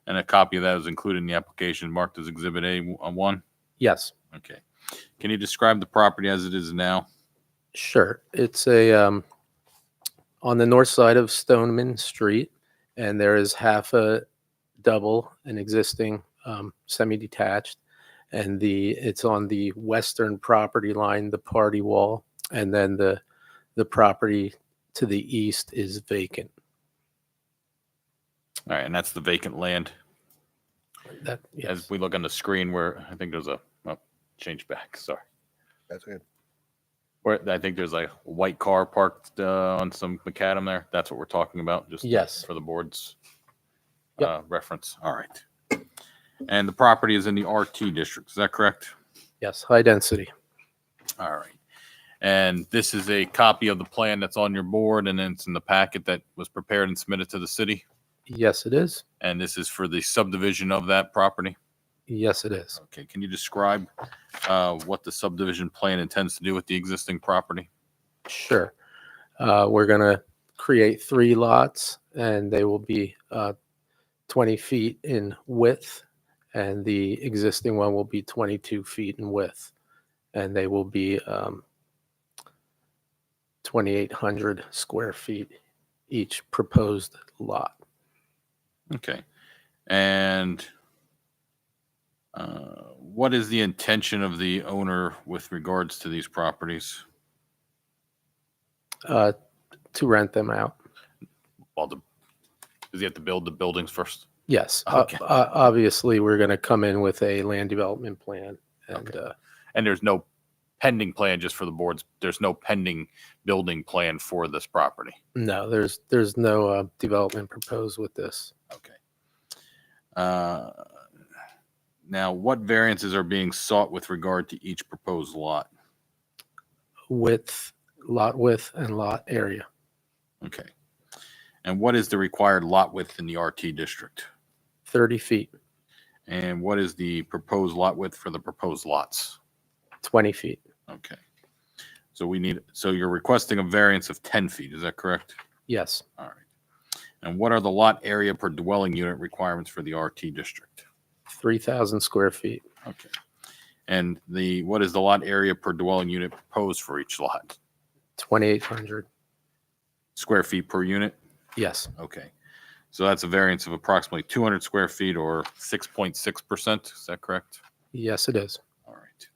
And a copy of that is included in the application marked as Exhibit A1? Yes. Okay. Can you describe the property as it is now? Sure. It's on the north side of Stoneman Street, and there is half a double, an existing semi-detached, and it's on the western property line, the party wall, and then the property to the east is vacant. All right. And that's the vacant land. That yes. As we look on the screen where I think there's change back. Sorry. That's good. Where I think there's a white car parked on some macadam there. That's what we're talking about. Just Yes. for the board's Yep. reference. All right. And the property is in the RT district. Is that correct? Yes, high density. All right. And this is a copy of the plan that's on your board, and then it's in the packet that was prepared and submitted to the city. Yes, it is. And this is for the subdivision of that property. Yes, it is. Okay. Can you describe what the subdivision plan intends to do with the existing property? Sure. We're going to create 3 lots, and they will be 20 feet in width, and the existing one will be 22 feet in width, and they will be 2,800 square feet each proposed lot. Okay. And what is the intention of the owner with regards to these properties? To rent them out. Well, does he have to build the buildings first? Yes. Okay. Obviously, we're going to come in with a land development plan, and Okay. And there's no pending plan just for the boards. There's no pending building plan for this property. no, there's no development proposed with this. Okay. Now, what variances are being sought with regard to each proposed lot? Lot width, and lot area. Okay. And what is the required lot width in the RT district? 30 feet, And what is the proposed lot width for the proposed lots? 20 feet. Okay. So you're requesting a variance of 10 feet, is that correct? Yes. All right. And what are the lot area per dwelling unit requirements for the RT district? 3,000 square feet. Okay. And what is the lot area per dwelling unit proposed for each lot? 2,800. Square feet per unit? Yes. Okay. So that's a variance of approximately 200 square feet or 6.6%. Is that correct? Yes, it is. All right.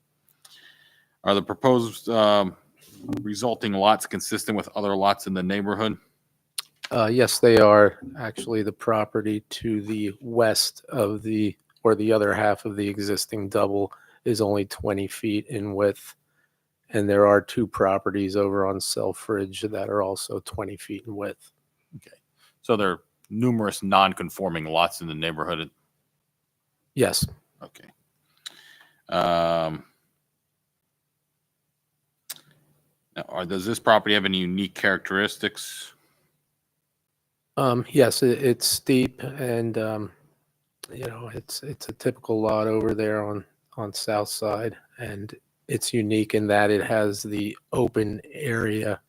Are the proposed resulting lots consistent with other lots in the neighborhood? Yes, they are. Actually, the property to the west of the other half of the existing double is only 20 feet in width. And there are two properties over on Selfridge that are also 20 feet in width. Okay. So there are numerous non-conforming lots in the neighborhood. Yes. Okay. Does this property have any unique characteristics? Yes, it's steep and, it's a typical lot over there on South Side. And it's unique in that it has the open area,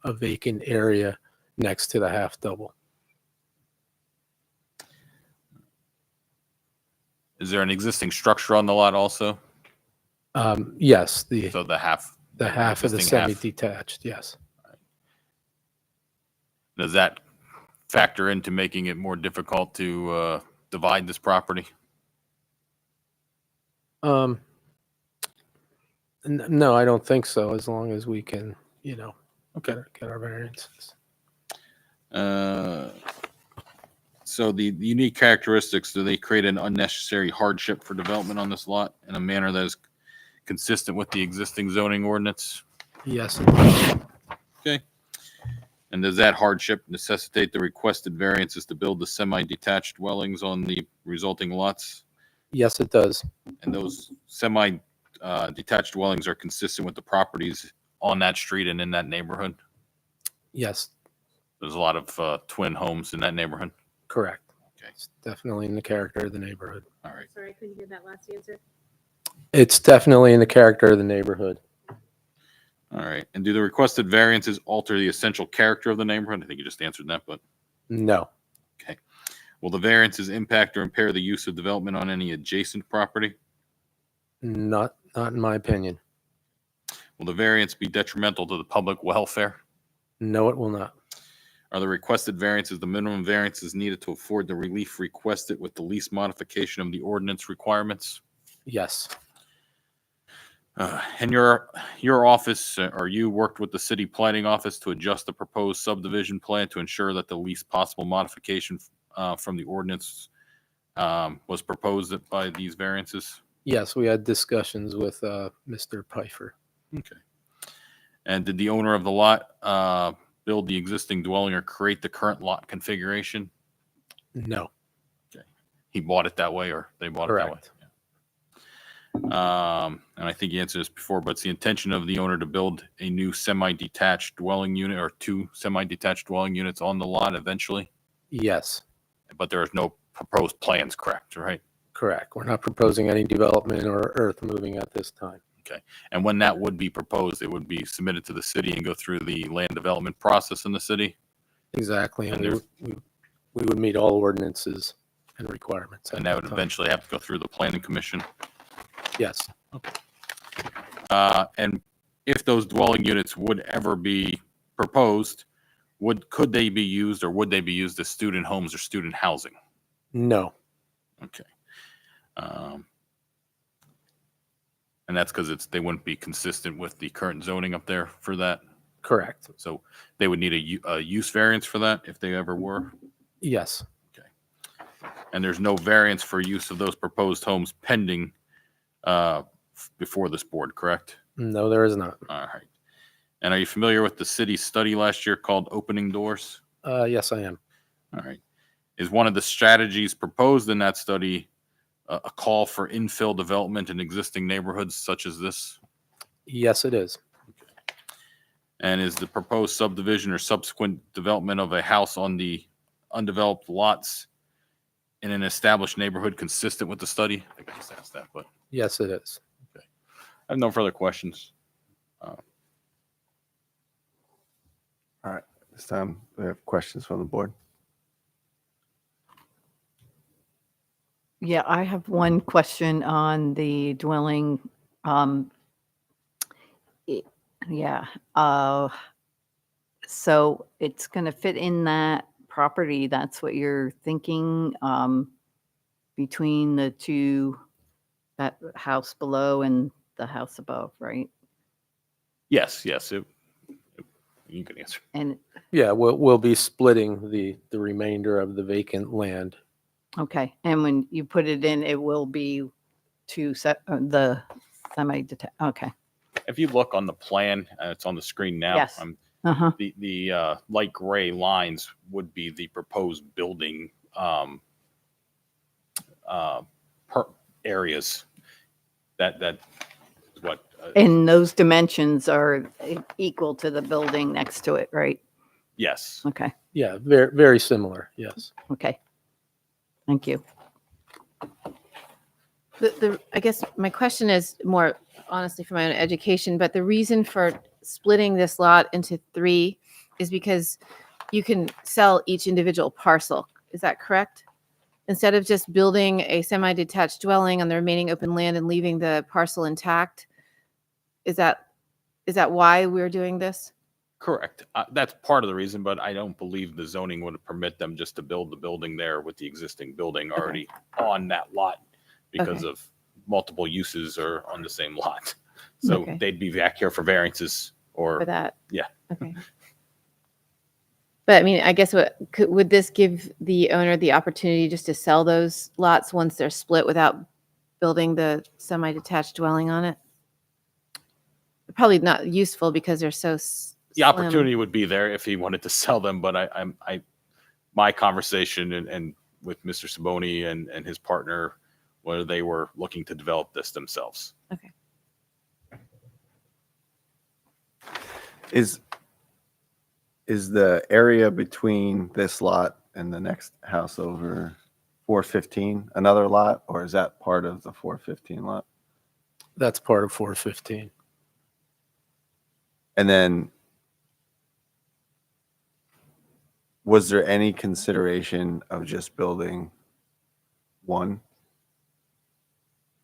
a vacant area next to the half double. Is there an existing structure on the lot also? Yes, So the half of the existing half. semi-detached, yes. Does that factor into making it more difficult to divide this property? No, I don't think so, as long as we can, Okay. get our variances. So the unique characteristics, do they create an unnecessary hardship for development on this lot in a manner that is consistent with the existing zoning ordinance? Yes, Okay. And does that hardship necessitate the requested variances to build the semi-detached dwellings on the resulting lots? yes, it does. And those semi-detached dwellings are consistent with the properties on that street and in that neighborhood? Yes, There's a lot of twin homes in that neighborhood? correct. Okay. It's definitely in the character of the neighborhood. All right. Sorry, I couldn't hear that last answer. It's definitely in the character of the neighborhood. All right. And do the requested variances alter the essential character of the neighborhood? I think you just answered that, but No, okay. Will the variances impact or impair the use of development on any adjacent property? not in my opinion. Will the variance be detrimental to the public welfare? No, it will not. Are the requested variances the minimum variances needed to afford the relief requested with the least modification of the ordinance requirements? Yes, And your office or you worked with the city planning office to adjust the proposed subdivision plan to ensure that the least possible modification from the ordinance was proposed by these variances? yes, we had discussions with Mr. Pfeiffer. Okay. And did the owner of the lot build the existing dwelling or create the current lot configuration? No, He bought it that way or they bought it that way? correct. And I think you answered this before, but it's the intention of the owner to build a new semi-detached dwelling unit or two semi-detached dwelling units on the lot eventually, Yes, but there is no proposed plans, correct, right? correct. We're not proposing any development or earth moving at this time. Okay. And when that would be proposed, it would be submitted to the city and go through the land development process in the city? Exactly, and And we would meet all ordinances and requirements. at And that would time. eventually have to go through the planning commission? Yes, And if those dwelling units would ever be proposed, could they be used or would they be used as student homes or student housing? no, Okay. And that's because they wouldn't be consistent with the current zoning up there for that. correct. So they would need a use variance for that if they ever were. Yes, And there's no variance for use of those proposed homes pending before this board, correct? no, there is not. All right. And are you familiar with the city's study last year called Opening Doors? Yes, I am. All right. Is one of the strategies proposed in that study a call for infill development in existing neighborhoods such as this? Yes, it is. And is the proposed subdivision or subsequent development of a house on the undeveloped lots in an established neighborhood consistent with the study? I think I just asked that, but Yes, it is. I have no further questions. This time we have questions from the board. Yeah, I have one question on the dwelling. Um, it- yeah, so it's gonna fit in that property. That's what you're thinking, between the two, that house below and the house above, right? Yes, yes. You can answer. And, Yeah, we'll be splitting the remainder of the vacant land. okay, and when you put it in, it will be the semi-detached, okay. If you look on the plan, it's on the screen now. Yes. Uh-huh. The light gray lines would be the proposed building per areas. That is what. And those dimensions are equal to the building next to it, right? Yes. Okay, Yeah, very, very similar, yes. okay. Thank you. I guess my question is more honestly for my own education, but the reason for splitting this lot into 3 is because you can sell each individual parcel. Is that correct? Instead of just building a semi-detached dwelling on the remaining open land and leaving the parcel intact? Is that why we're doing this? Correct. That's part of the reason, but I don't believe the zoning would permit them just to build the building there with the existing building already on that lot because Okay. of multiple uses are on the same lot. So Okay. they'd be back here for variances For or that? yeah. Okay. But I mean, I guess would this give the owner the opportunity just to sell those lots once they're split without building the semi-detached dwelling on it? Probably not useful because they're so the slim. opportunity would be there if he wanted to sell them, but my conversation and with Mr. Saboni and his partner, where they were looking to develop this themselves. Okay. Is the area between this lot and the next house over 415 another lot, or is that part of the 415 lot? That's part of 415. And then was there any consideration of just building one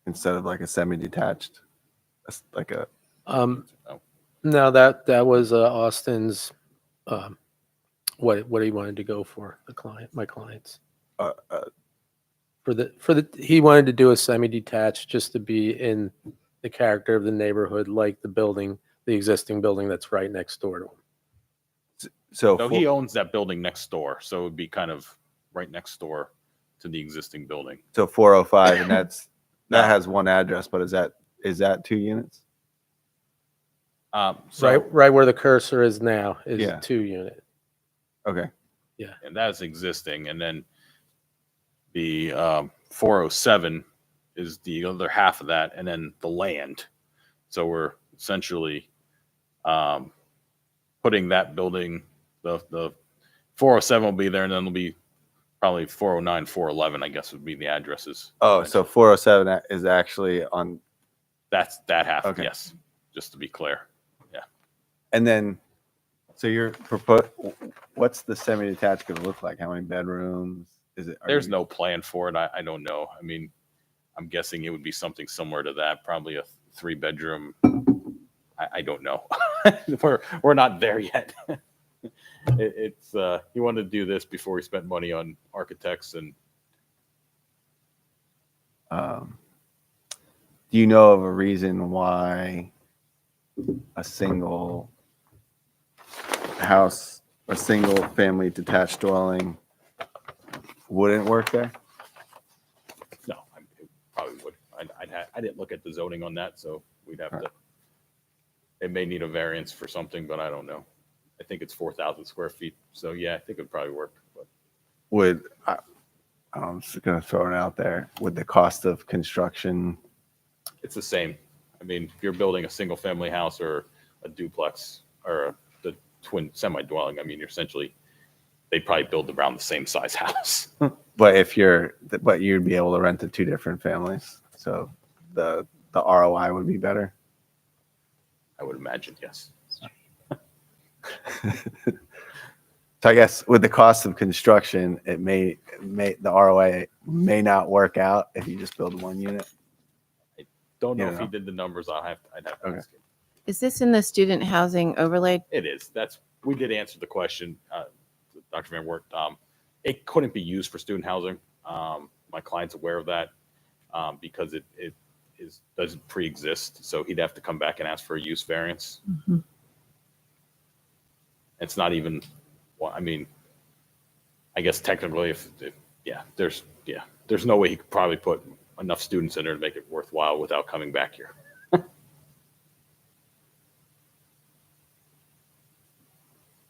instead of like a semi-detached, like a, Um, Oh. No, that was Austin's, what he wanted to go for, my clients. uh, He wanted to do a semi-detached just to be in the character of the neighborhood, like the existing building that's right next door to him. so So he owns that building next door, so it would be kind of right next door to the existing building. so 405, and that No. has one address, but is that 2 units? So Right where the cursor is now is Yeah. 2-unit. Okay. and that is existing, and then the 407 is the other half of that, and then the land. So we're essentially putting that building, the 407 will be there, and then there'll be probably 409, 411, I guess would be the addresses. Oh, so 407 is actually on, That's that half. Okay. Yes, just to be clear. and then, so what's the semi-detached going to look like? How many bedrooms? There's no plan for it. I don't know. I mean, I'm guessing it would be something similar to that, probably a 3-bedroom. I don't know. we're not there yet. It's he wanted to do this before he spent money on architects and do you know of a reason why a single house, a single family detached dwelling wouldn't work there? no, it probably would. I didn't look at the zoning on that, so we'd have to. It may need a variance for something, but I don't know. I think it's 4,000 square feet. So yeah, I think it'd probably work. But I'm just going to throw it out there. Would the cost of construction, it's the same. I mean, if you're building a single family house or a duplex or the twin semi-dwelling, I mean, you're essentially, they'd probably build around the same size house. but you'd be able to rent to 2 different families. So the ROI would be better. I would imagine, yes. So I guess with the cost of construction, it may the ROA may not work out if you just build one unit. Don't know You if he know. did the numbers. I'd have to Okay. ask him. Is this in the student housing overlay? It is. We did answer the question, Dr. Van Wert. It couldn't be used for student housing. My client's aware of that because it doesn't pre-exist. So he'd have to come back and ask for a use variance. Mhm. It's not even. Well, I mean, I guess technically, there's no way he could probably put enough students in there to make it worthwhile without coming back here.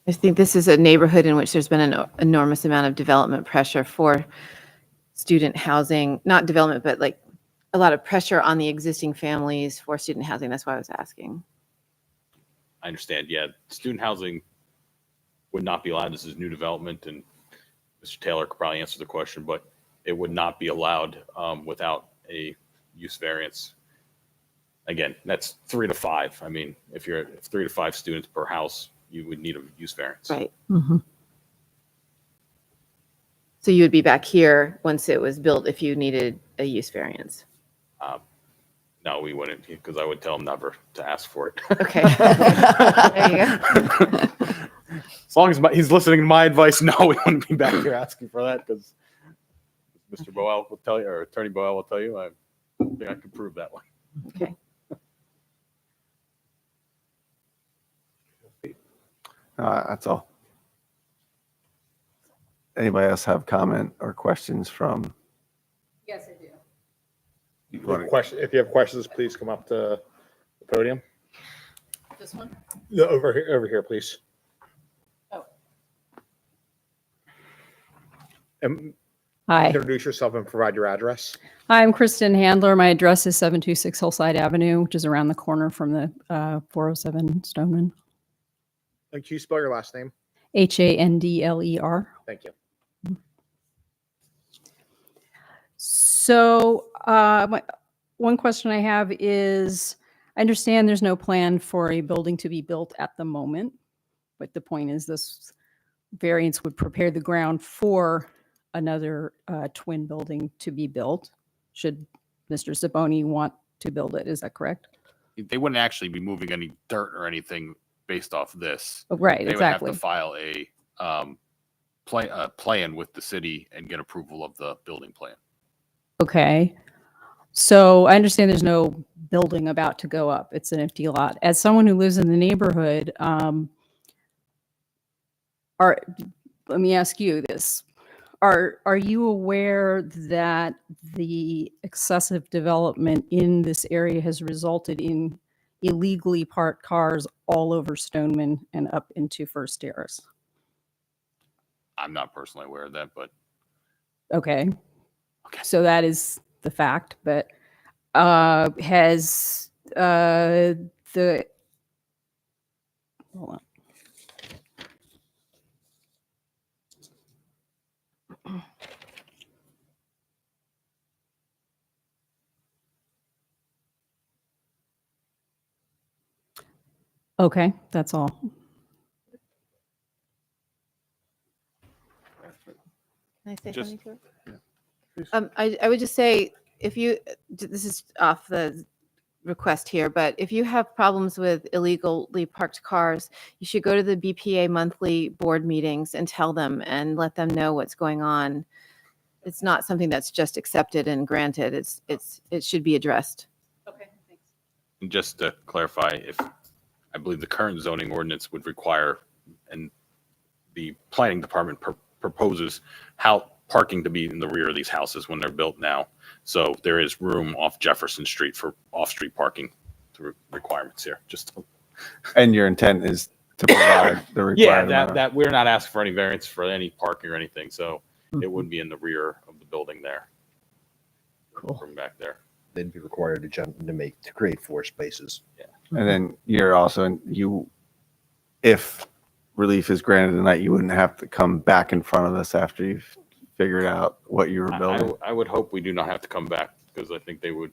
I think this is a neighborhood in which there's been an enormous amount of development pressure for student housing, not development, but like a lot of pressure on the existing families for student housing. That's why I was asking. I understand. Yeah, student housing would not be allowed. This is new development, and Mr. Taylor could probably answer the question, but it would not be allowed without a use variance. Again, that's 3 to 5. I mean, if 3 to 5 students per house, you would need a use variance. Right. Mhm. So you would be back here once it was built if you needed a use variance. No, we wouldn't, because I would tell him never to ask for it. Okay. There you go. As long as he's listening to my advice, no, we wouldn't be back here asking for that, because Mr. Boel will tell you, or Attorney Boel will tell you, I think I can prove that one. Okay. That's all. Anybody else have comment or questions from? Yes, I do. If you have questions, please come up to the podium. This one? No, over here, please. Oh. And Hi, introduce yourself and provide your address. I'm Kristen Handler. My address is 726 Hillside Avenue, which is around the corner from the 407 Stoneman. And can you spell your last name? Handler. Thank you. So, one question I have is, I understand there's no plan for a building to be built at the moment, but the point is this variance would prepare the ground for another twin building to be built, should Mr. Zaboni want to build it. Is that correct? They wouldn't actually be moving any dirt or anything based off this. Oh, right, They exactly. would have to file a plan with the city and get approval of the building plan. Okay. So I understand there's no building about to go up. It's an empty lot. As someone who lives in the neighborhood, let me ask you this. Are you aware that the excessive development in this area has resulted in illegally parked cars all over Stoneman and up into First Terrace? I'm not personally aware of that, but Okay. Okay. So that is the fact, but has the hold on. Okay, that's all. Can I say Just- something to it? I would just say, if you, this is off the request here, but if you have problems with illegally parked cars, you should go to the BPA monthly board meetings and tell them and let them know what's going on. It's not something that's just accepted and granted. It should be addressed. Okay, thanks. And just to clarify, I believe the current zoning ordinance would require, and the planning department proposes how parking to be in the rear of these houses when they're built now. So there is room off Jefferson Street for off-street parking requirements here. And your intent is to provide the required Yeah, amount of- that we're not asking for any variance for any parking or anything, so Mm-hmm. it would be in the rear of the building there. Cool. From back there. They'd be required to create 4 spaces. And then you're also, if relief is granted tonight, you wouldn't have to come back in front of us after you've figured out what you were building. I would hope we do not have to come back, because I think the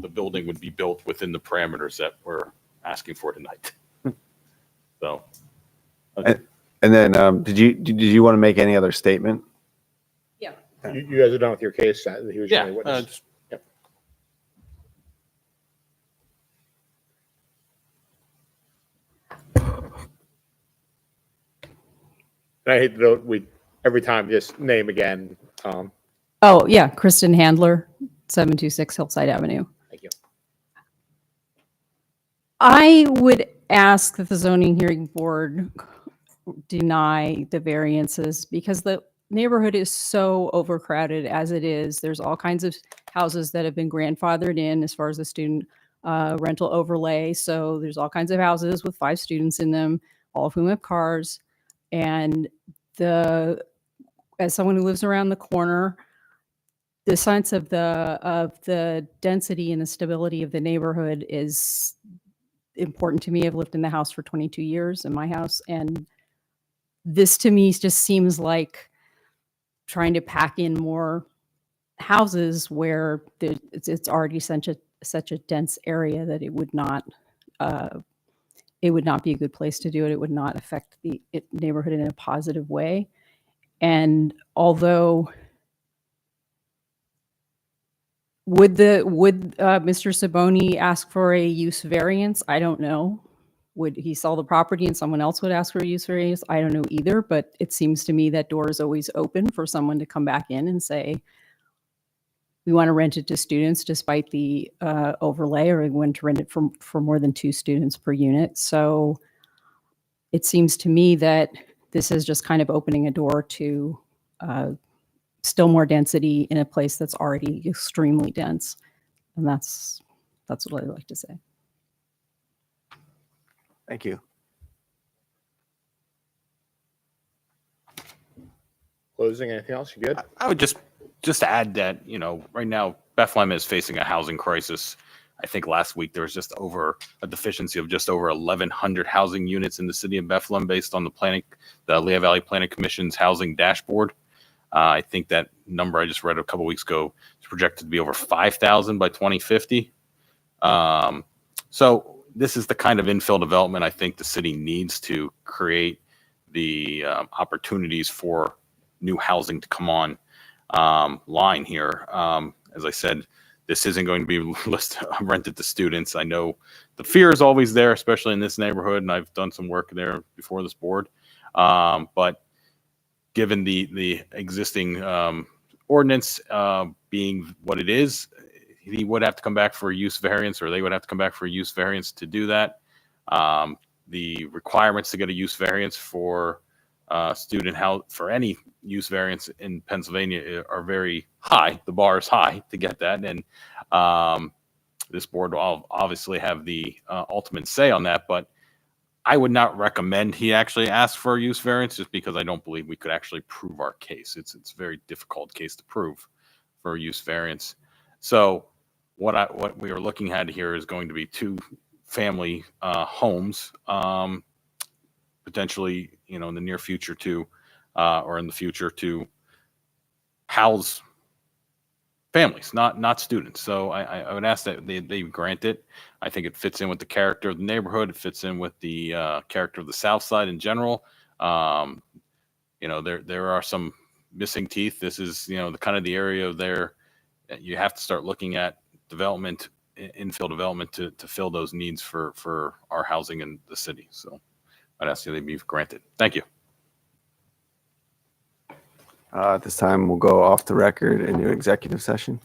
building would be built within the parameters that we're asking for tonight. So. And then, did you want to make any other statement? You guys are done with your case. He was your only witness. just- Yep. And I hate to note, we every time just name again. Oh, yeah, Kristen Handler, 726 Hillside Avenue. Thank you. I would ask that the zoning hearing board deny the variances because the neighborhood is so overcrowded as it is. There's all kinds of houses that have been grandfathered in as far as the student rental overlay. So there's all kinds of houses with 5 students in them, all of whom have cars. And as someone who lives around the corner, the sense of the density and the stability of the neighborhood is important to me. I've lived in the house for 22 years in my house, and this to me just seems like trying to pack in more houses where it's already such a dense area that it would not be a good place to do it. It would not affect the neighborhood in a positive way. And although would Mr. Saboni ask for a use variance? I don't know. Would he sell the property and someone else would ask for a use variance? I don't know either, but it seems to me that door is always open for someone to come back in and say, we want to rent it to students despite the overlay, or we want to rent it for more than 2 students per unit. So it seems to me that this is just kind of opening a door to still more density in a place that's already extremely dense. And that's what I'd like to say. Thank you. Closing. Anything else? You good? I would just add that, right now Bethlehem is facing a housing crisis. I think last week there was just over a deficiency of just over 1,100 housing units in the city of Bethlehem based on the Lehigh Valley Planning Commission's housing dashboard. I think that number I just read a couple weeks ago is projected to be over 5,000 by 2050. So this is the kind of infill development I think the city needs to create the opportunities for new housing to come on line here. As I said, this isn't going to be rented to students. I know the fear is always there, especially in this neighborhood, and I've done some work there before this board. But given the existing ordinance being what it is, he would have to come back for a use variance, or they would have to come back for a use variance to do that. The requirements to get a use variance for for any use variance in Pennsylvania are very high. The bar is high to get that, and this board will obviously have the ultimate say on that. But I would not recommend he actually ask for a use variance, just because I don't believe we could actually prove our case. It's a very difficult case to prove for a use variance. So what we are looking at here is going to be 2 family homes, potentially, in the near future or in the future to house families, not students. So I would ask that they grant it. I think it fits in with the character of the neighborhood. It fits in with the character of the South Side in general. There are some missing teeth. This is, the kind of the area there that you have to start looking at development, infill development to fill those needs for our housing in the city. So I'd ask that they be granted. Thank you. At this time, we'll go off the record into executive session.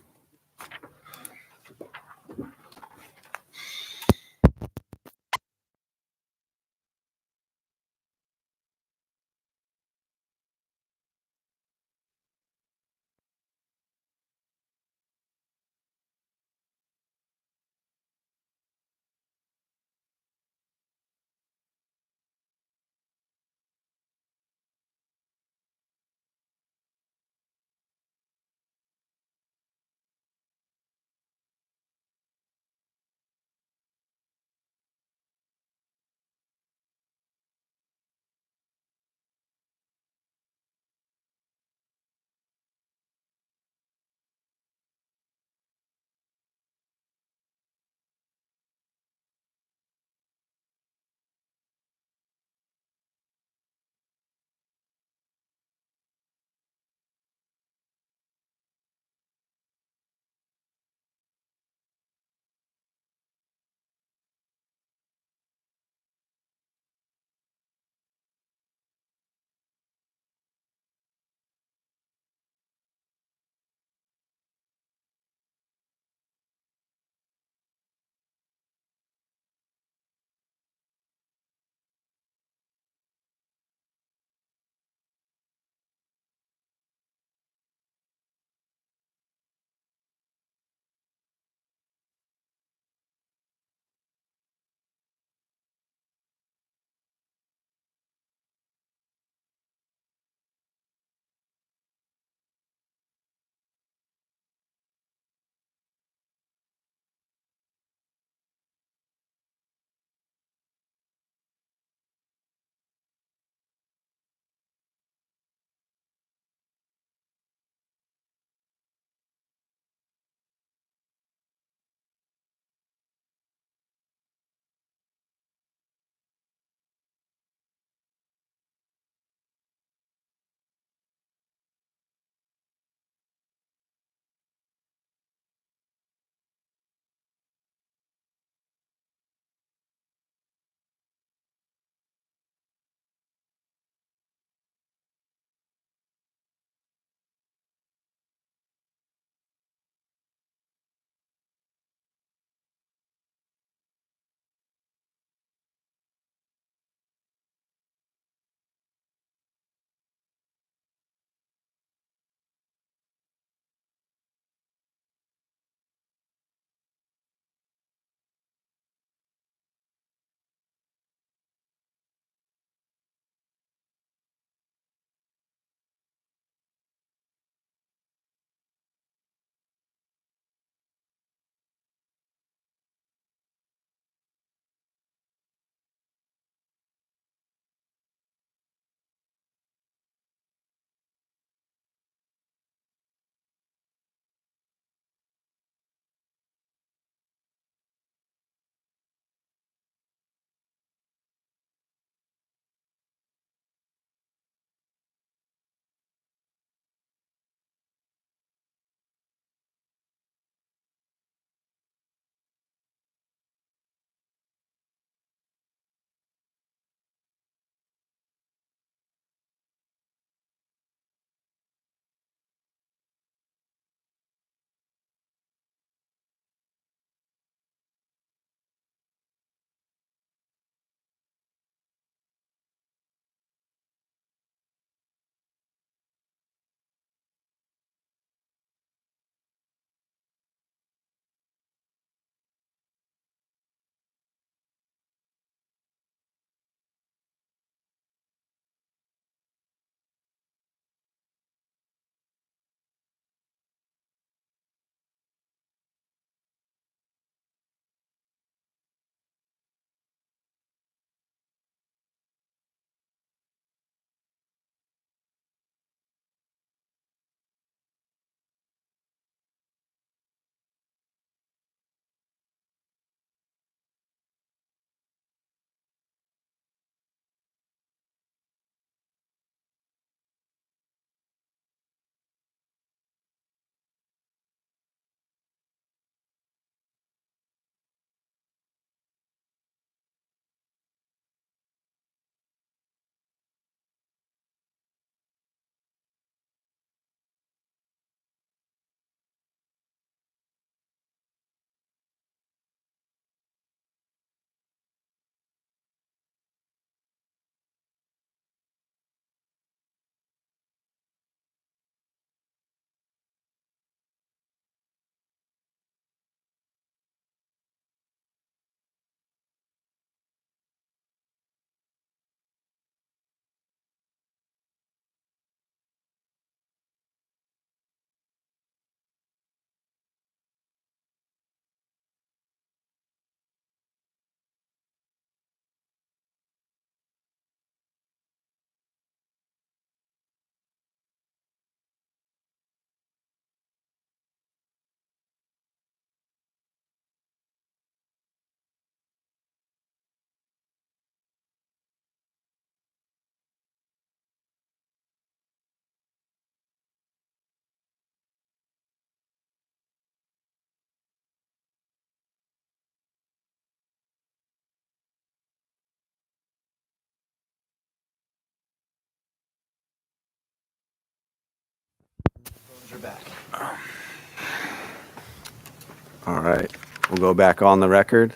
All right, we'll go back on the record.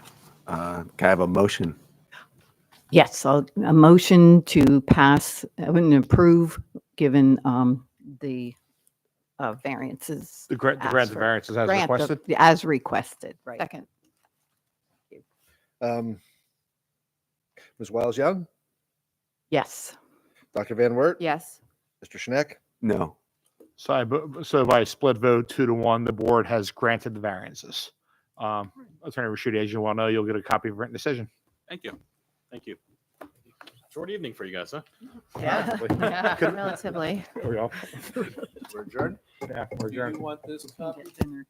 Can I have a motion? Yes, a motion to pass and approve, given the variances. The grant asked the for. variances as Grant the- requested. As requested, right. Second. Ms. Wiles Young, Yes. Dr. Van Wert, Yes. Mr. Schneck, No. So by a split vote, 2-1, the board has granted the variances. Attorney Rashidi, as you well know, you'll get a copy of the written decision. Thank you. Thank you. Short evening for you guys, huh? Yeah. Relatively. There we go. we're adjourned. Yeah, we're adjourned. want this Get dinner.